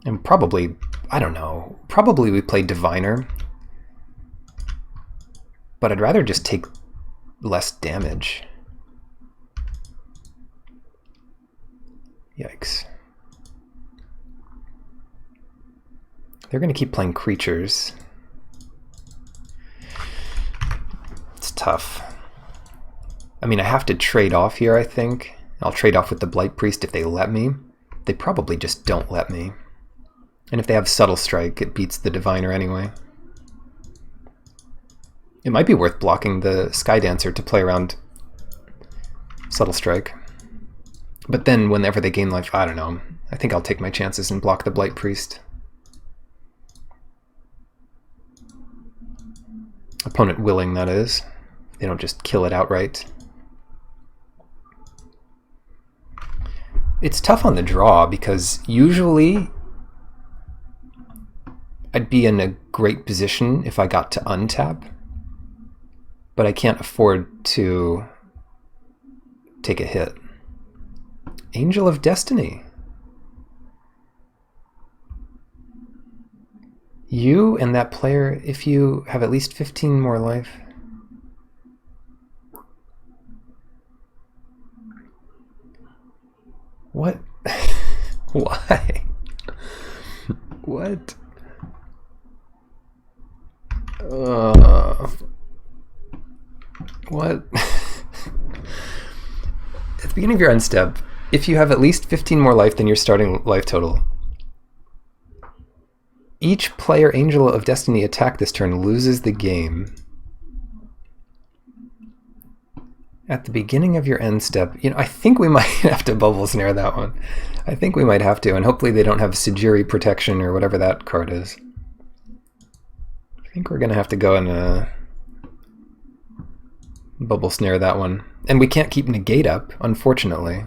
A: And probably, I don't know, probably we play Diviner. But I'd rather just take less damage. Yikes. They're going to keep playing creatures. tough. I mean, I have to trade off here, I think. I'll trade off with the Blight Priest if they let me. They probably just don't let me. And if they have Subtle Strike, it beats the Diviner anyway. It might be worth blocking the Sky Dancer to play around Subtle Strike. But then whenever they gain life, I don't know. I think I'll take my chances and block the Blight Priest. Opponent willing, that is. They don't just kill it outright. It's tough on the draw because usually I'd be in a great position if I got to untap, but I can't afford to take a hit. Angel of Destiny. You and that player, if you have at least 15 more life. What? Why? What? What? At the beginning of your end step, if you have at least 15 more life than your starting life total, each player Angel of Destiny attack this turn loses the game. At the beginning of your end step, you know, I think we might have to bubble snare that one. I think we might have to, and hopefully they don't have Sejiri protection or whatever that card is. I think we're gonna have to go and bubble snare that one. And we can't keep negate up, unfortunately.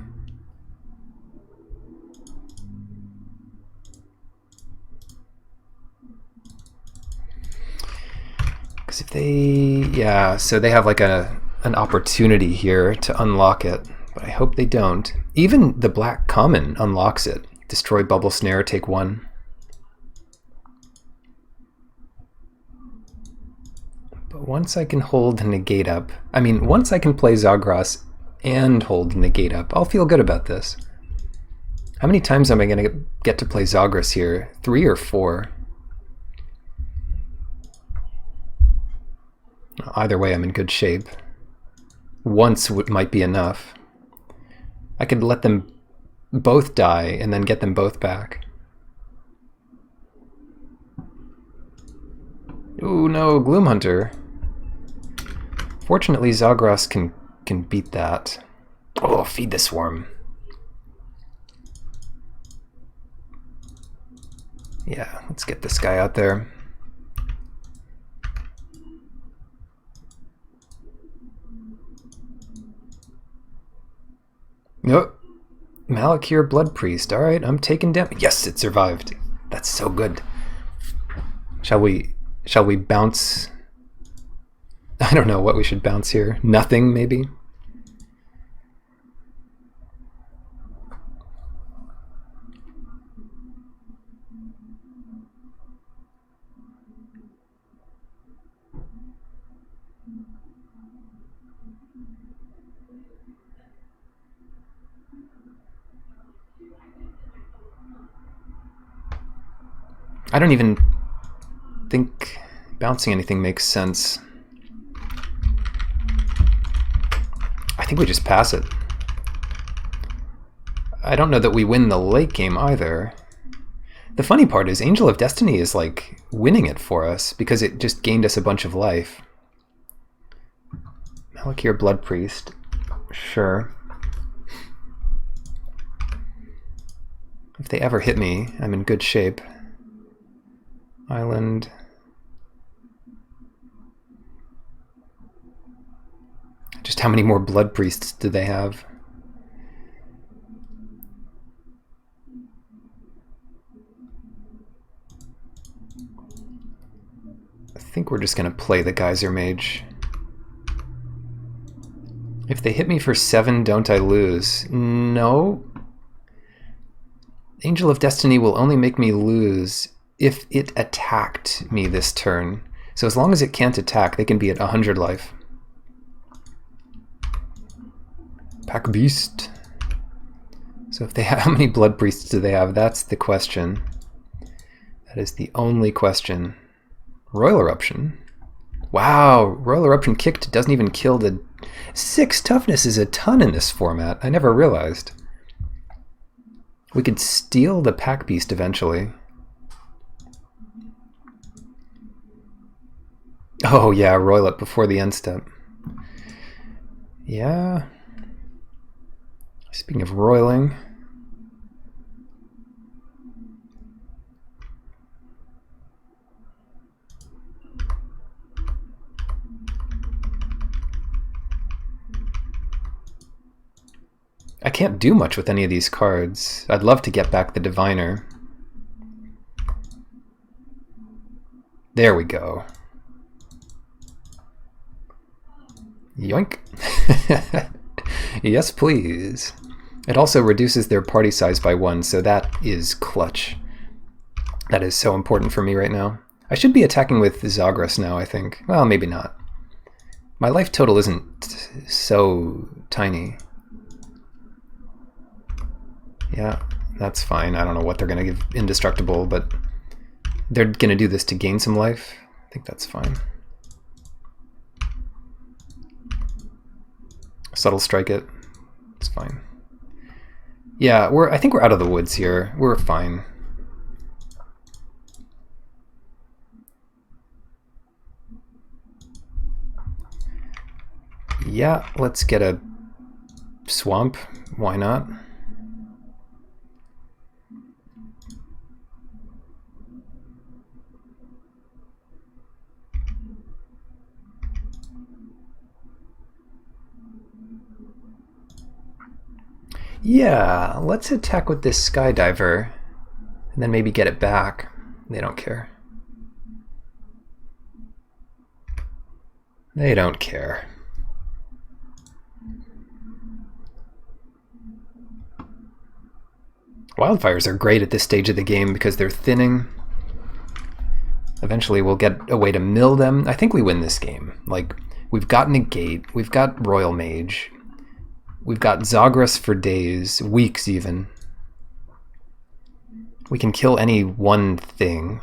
A: Because if they, yeah, so they have like an opportunity here to unlock it, but I hope they don't. Even the Black Common unlocks it. Destroy Bubble Snare, take one. But once I can hold negate up, I mean, once I can play Zagras and hold negate up, I'll feel good about this. How many times am I going to get to play Zagras here? 3 or 4? Either way, I'm in good shape. Once might be enough. I could let them both die and then get them both back. Ooh, no, Gloomhunter. Fortunately, Zagras can beat that. Oh, feed the Swarm. Yeah, let's get this guy out there. Nope. Malakir Blood Priest. Alright, I'm taking damage. Yes, it survived. That's so good. Shall we bounce? I don't know what we should bounce here. Nothing, maybe? I don't even think bouncing anything makes sense. I think we just pass it. I don't know that we win the late game either. The funny part is Angel of Destiny is like winning it for us because it just gained us a bunch of life. Malakir Blood Priest. Sure. If they ever hit me, I'm in good shape. Island. Just how many more Blood Priests do they have? I think we're just going to play the Geyser Mage. If they hit me for 7, don't I lose? No. Angel of Destiny will only make me lose if it attacked me this turn. So as long as it can't attack, they can be at 100 life. Pack Beast. So if they have, how many Blood Priests do they have? That's the question. That is the only question. Royal Eruption. Wow, Royal Eruption kicked doesn't even kill the... 6 toughness is a ton in this format. I never realized. We could steal the Pack Beast eventually. Oh yeah, roil it before the end step. Yeah. Speaking of roiling... I can't do much with any of these cards. I'd love to get back the Diviner. There we go. Yoink. Yes, please. It also reduces their party size by 1, so that is clutch. That is so important for me right now. I should be attacking with Zagras now, I think. Well, maybe not. My life total isn't so tiny. Yeah, that's fine. I don't know what they're going to give Indestructible, but they're going to do this to gain some life. I think that's fine. Subtle Strike it. It's fine. Yeah, I think we're out of the woods here. We're fine. Yeah, let's get a swamp. Why not? Yeah, let's attack with this Skydiver and then maybe get it back. They don't care. They don't care. Wildfires are great at this stage of the game because they're thinning. Eventually we'll get a way to mill them. I think we win this game. Like, we've got Negate, we've got Royal Mage, we've got Zagras for days, weeks even. We can kill any one thing.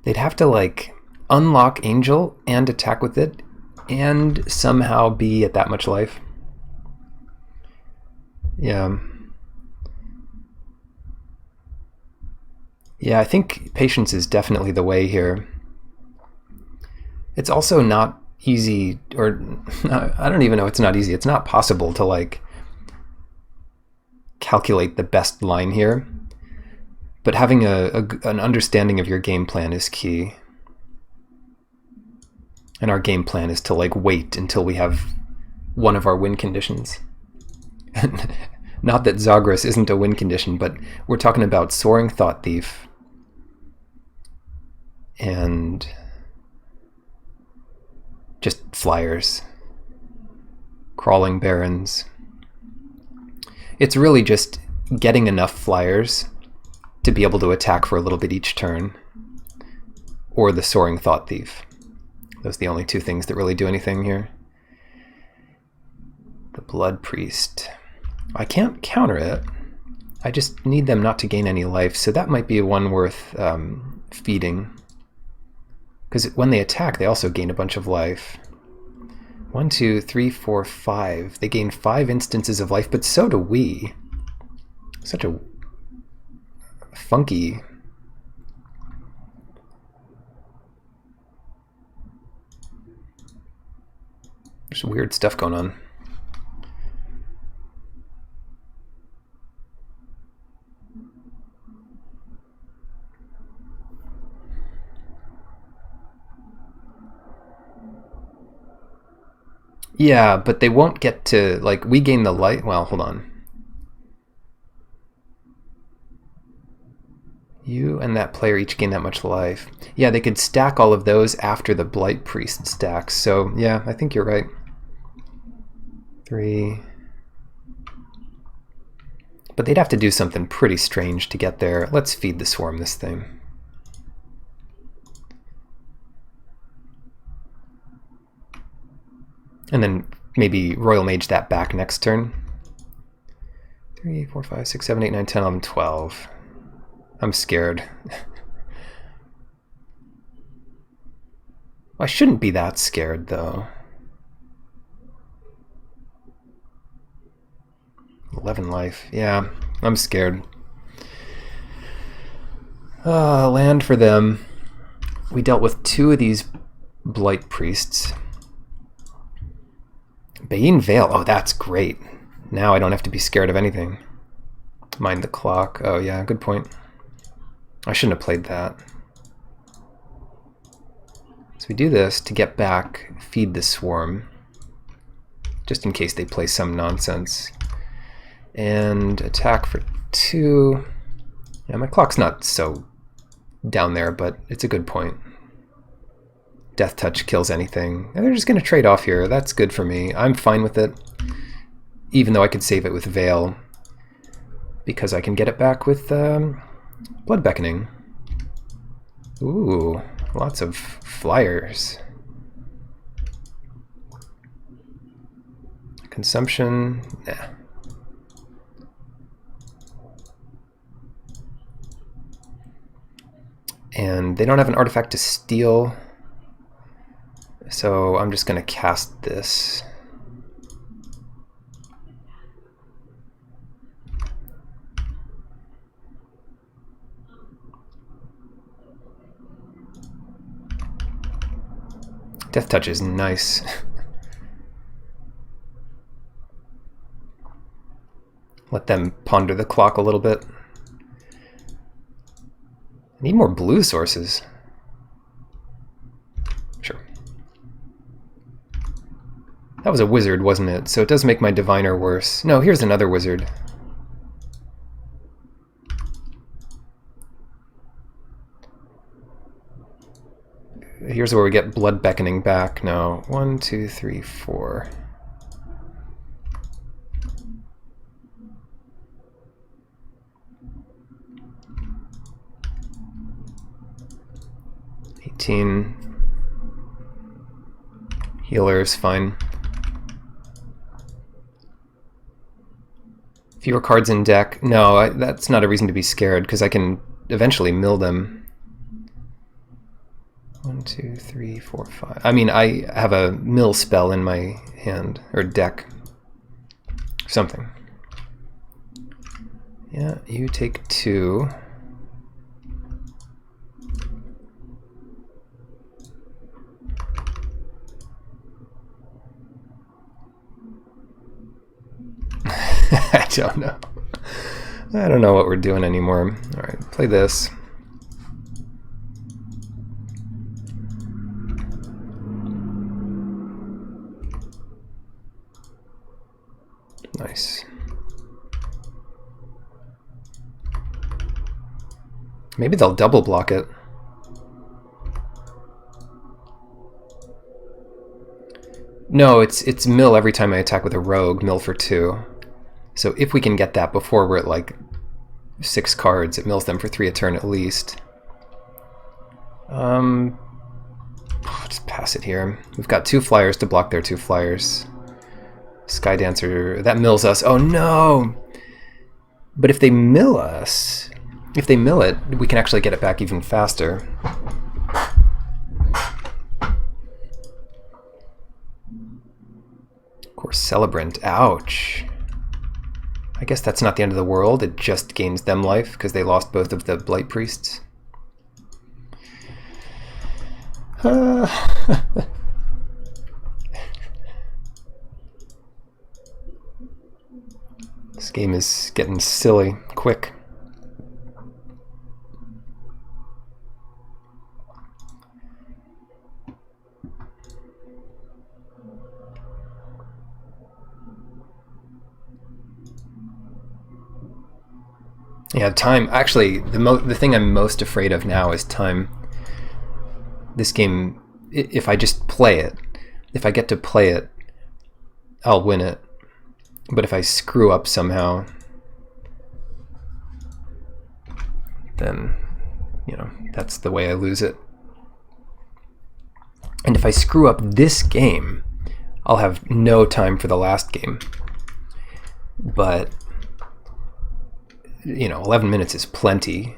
A: They'd have to, like, unlock Angel and attack with it and somehow be at that much life. Yeah. Yeah, I think patience is definitely the way here. It's also not easy, or I don't even know, it's not easy. It's not possible to, like, calculate the best line here. But having an understanding of your game plan is key. And our game plan is to, like, wait until we have one of our win conditions. Not that Zagras isn't a win condition, but we're talking about Soaring Thought Thief and just flyers, Crawling Barons. It's really just getting enough flyers to be able to attack for a little bit each turn, or the Soaring Thought Thief. Those are the only two things that really do anything here. The Blood Priest. I can't counter it. I just need them not to gain any life, so that might be one worth feeding. Because when they attack, they also gain a bunch of life. 1, 2, 3, 4, 5. They gain 5 instances of life, but so do we. Such a funky... There's weird stuff going on. Yeah, but they won't get to, like, we gain the light. Well, hold on. You and that player each gain that much life. Yeah, they could stack all of those after the Blight Priest stacks. So, yeah, I think you're right. 3. But they'd have to do something pretty strange to get there. Let's feed the Swarm this thing. And then maybe Royal Mage that back next turn. 3, 4, 5, 6, 7, 8, 9, 10, 11, 12. I'm scared. I shouldn't be that scared, though. 11 life. Yeah, I'm scared. Land for them. We dealt with 2 of these Blight Priests. Bain Veil. Oh, that's great. Now I don't have to be scared of anything. Mind the clock. Oh, yeah, good point. I shouldn't have played that. So we do this to get back, feed the swarm, just in case they play some nonsense. And attack for 2. Yeah, my clock's not so down there, but it's a good point. Death Touch kills anything. And they're just going to trade off here. That's good for me. I'm fine with it, even though I could save it with Veil, because I can get it back with Blood Beckoning. Ooh, lots of flyers. Consumption, nah. And they don't have an artifact to steal, so I'm just going to cast this. Death Touch is nice. Let them ponder the clock a little bit. I need more blue sources. Sure. That was a wizard, wasn't it? So it does make my diviner worse. No, here's another wizard. Here's where we get Blood Beckoning back. No, 1, 2, 3, 4. Healer is fine. Fewer cards in deck. No, that's not a reason to be scared, because I can eventually mill them. 1, 2, 3, 4, 5. I mean, I have a mill spell in my hand, or deck. Something. Yeah, you take 2. I don't know. I don't know what we're doing anymore. Alright, play this. Nice. Maybe they'll double block it. No, it's mill every time I attack with a rogue, mill for 2. So if we can get that before we're at like 6 cards, it mills them for 3 a turn at least. I'll just pass it here. We've got 2 flyers to block their 2 flyers. Sky Dancer, that mills us. Oh no! But if they mill us, if they mill it, we can actually get it back even faster. Of course, Celebrant, ouch. I guess that's not the end of the world, it just gains them life because they lost both of the Blight Priests. This game is getting silly quick. Yeah, time. Actually, the thing I'm most afraid of now is time. This game, if I just play it, if I get to play it, I'll win it. But if I screw up somehow, then, you know, that's the way I lose it. And if I screw up this game, I'll have no time for the last game. But, you know, 11 minutes is plenty.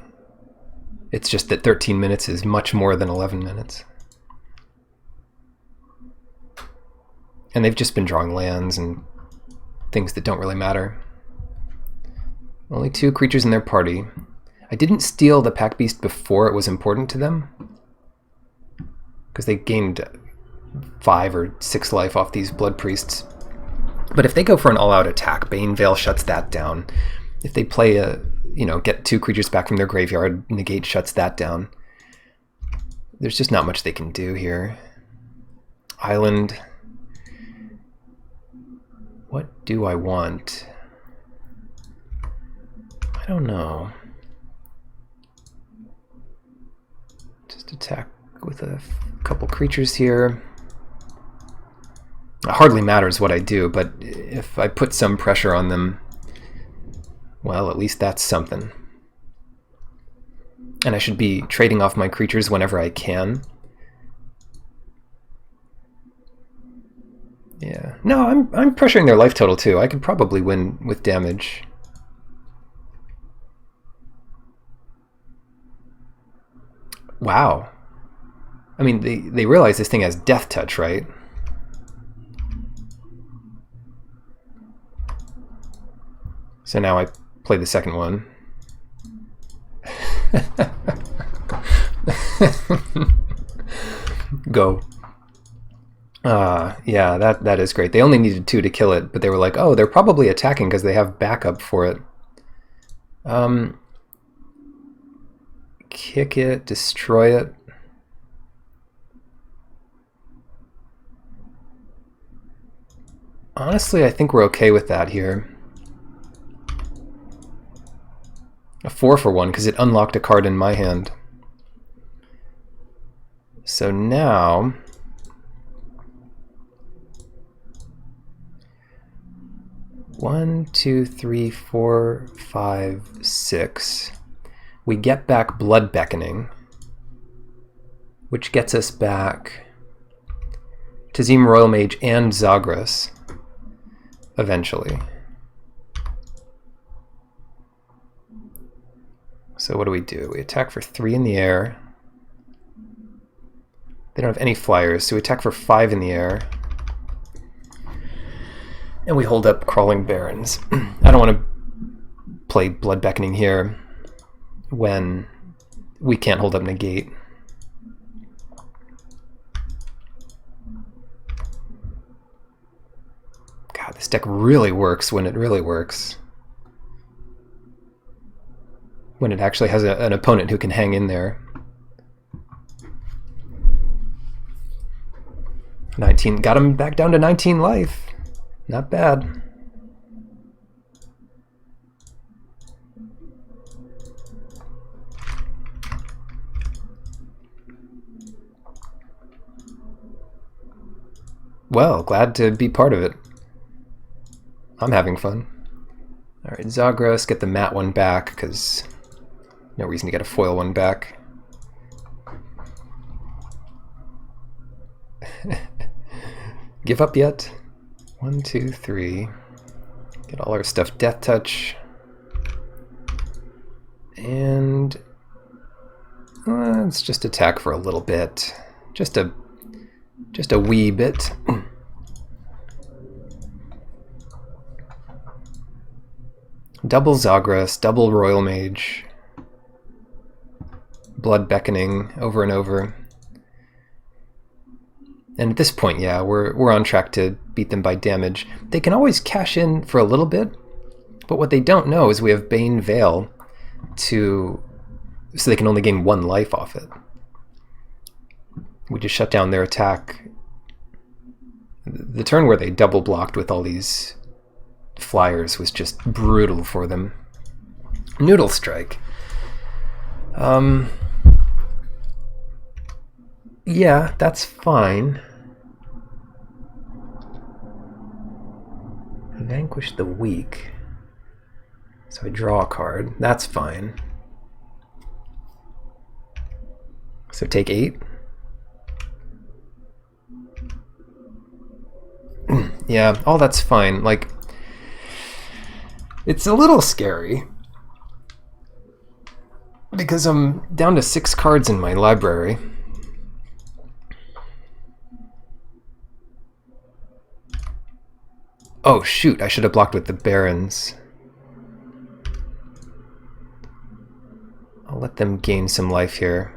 A: It's just that 13 minutes is much more than 11 minutes. And they've just been drawing lands and things that don't really matter. Only 2 creatures in their party. I didn't steal the Pack Beast before it was important to them, because they gained 5 or 6 life off these Blood Priests. But if they go for an all-out attack, Bane Veil shuts that down. If they play a, get 2 creatures back from their graveyard, Negate shuts that down. There's just not much they can do here. Island. What do I want? I don't know. Just attack with a couple creatures here. It hardly matters what I do, but if I put some pressure on them, well, at least that's something. And I should be trading off my creatures whenever I can. Yeah. No, I'm pressuring their life total too. I could probably win with damage. Wow. I mean, they realize this thing has Death Touch, right? So now I play the second one. Go. Yeah, that is great. They only needed 2 to kill it, but they were like, oh, they're probably attacking because they have backup for it. Kick it, destroy it. Honestly, I think we're okay with that here. A 4-for-1 because it unlocked a card in my hand. So now one, 2, 3, 4, 5, 6. We get back Blood Beckoning, which gets us back Tazim Royal Mage and Zagras eventually. So what do? We attack for 3 in the air. They don't have any flyers, so we attack for 5 in the air. And we hold up Crawling Barrens. I don't want to play Blood Beckoning here when we can't hold up Negate. God, this deck really works when it really works. When it actually has an opponent who can hang in there. 19, got him back down to 19 life. Not bad. Well, glad to be part of it. I'm having fun. Alright, Zagras, get the matte one back, because no reason to get a foil one back. Give up yet? 1, 2, 3. Get all our stuff Death Touch. And let's just attack for a little bit. Just a wee bit. Double Zagras, double Royal Mage. Blood Beckoning over and over. And at this point, yeah, we're on track to beat them by damage. They can always cash in for a little bit, but what they don't know is we have Bane Veil so they can only gain 1 life off it. We just shut down their attack. The turn where they double blocked with all these flyers was just brutal for them. Noodle Strike. Yeah, that's fine. Vanquish the weak. So I draw a card. That's fine. So take 8. Yeah, all that's fine. Like, it's a little scary because I'm down to 6 cards in my library. Oh shoot, I should have blocked with the barons. I'll let them gain some life here.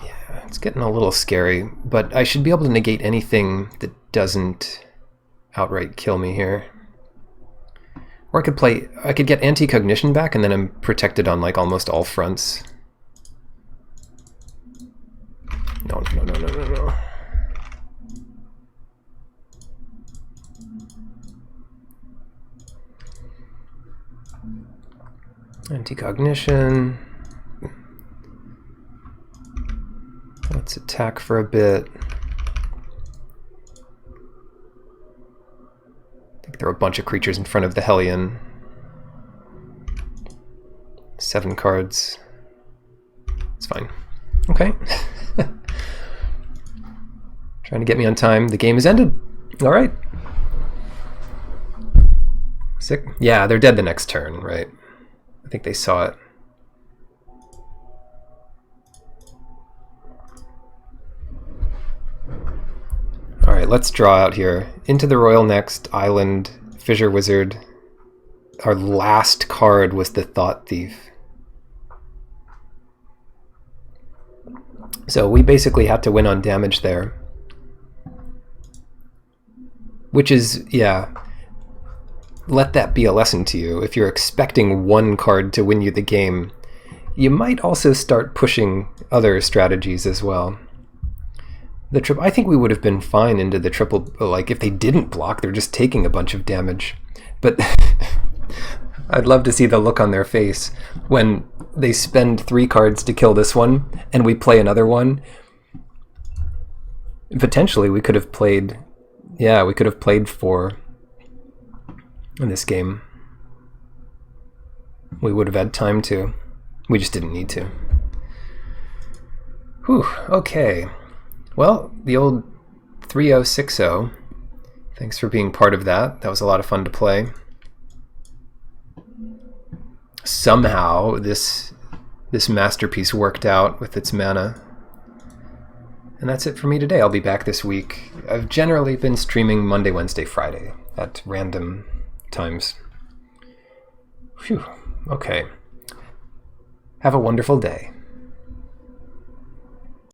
A: Yeah, it's getting a little scary, but I should be able to negate anything that doesn't outright kill me here. Or I could get anti-cognition back and then I'm protected on like almost all fronts. No. Anti-cognition. Let's attack for a bit. I think there are a bunch of creatures in front of the Hellion. 7 cards. It's fine. Okay. Trying to get me on time. The game is ended. All right. Sick. Yeah, they're dead the next turn, right? I think they saw it. All right, let's draw out here. Into the Royal next, Island, Fissure Wizard. Our last card was the Thought Thief. So we basically had to win on damage there. Which is, yeah, let that be a lesson to you. If you're expecting one card to win you the game, you might also start pushing other strategies as well. I think we would have been fine into the triple, like if they didn't block, they're just taking a bunch of damage. But I'd love to see the look on their face when they spend 3 cards to kill this one and we play another one. Potentially we could have played, yeah, we could have played 4 in this game. We would have had time to. We just didn't need to. Whew, okay. Well, the old 3060. Thanks for being part of that. That was a lot of fun to play. Somehow this masterpiece worked out with its mana. And that's it for me today. I'll be back this week. I've generally been streaming Monday, Wednesday, Friday at random times. Phew. Okay. Have a wonderful day.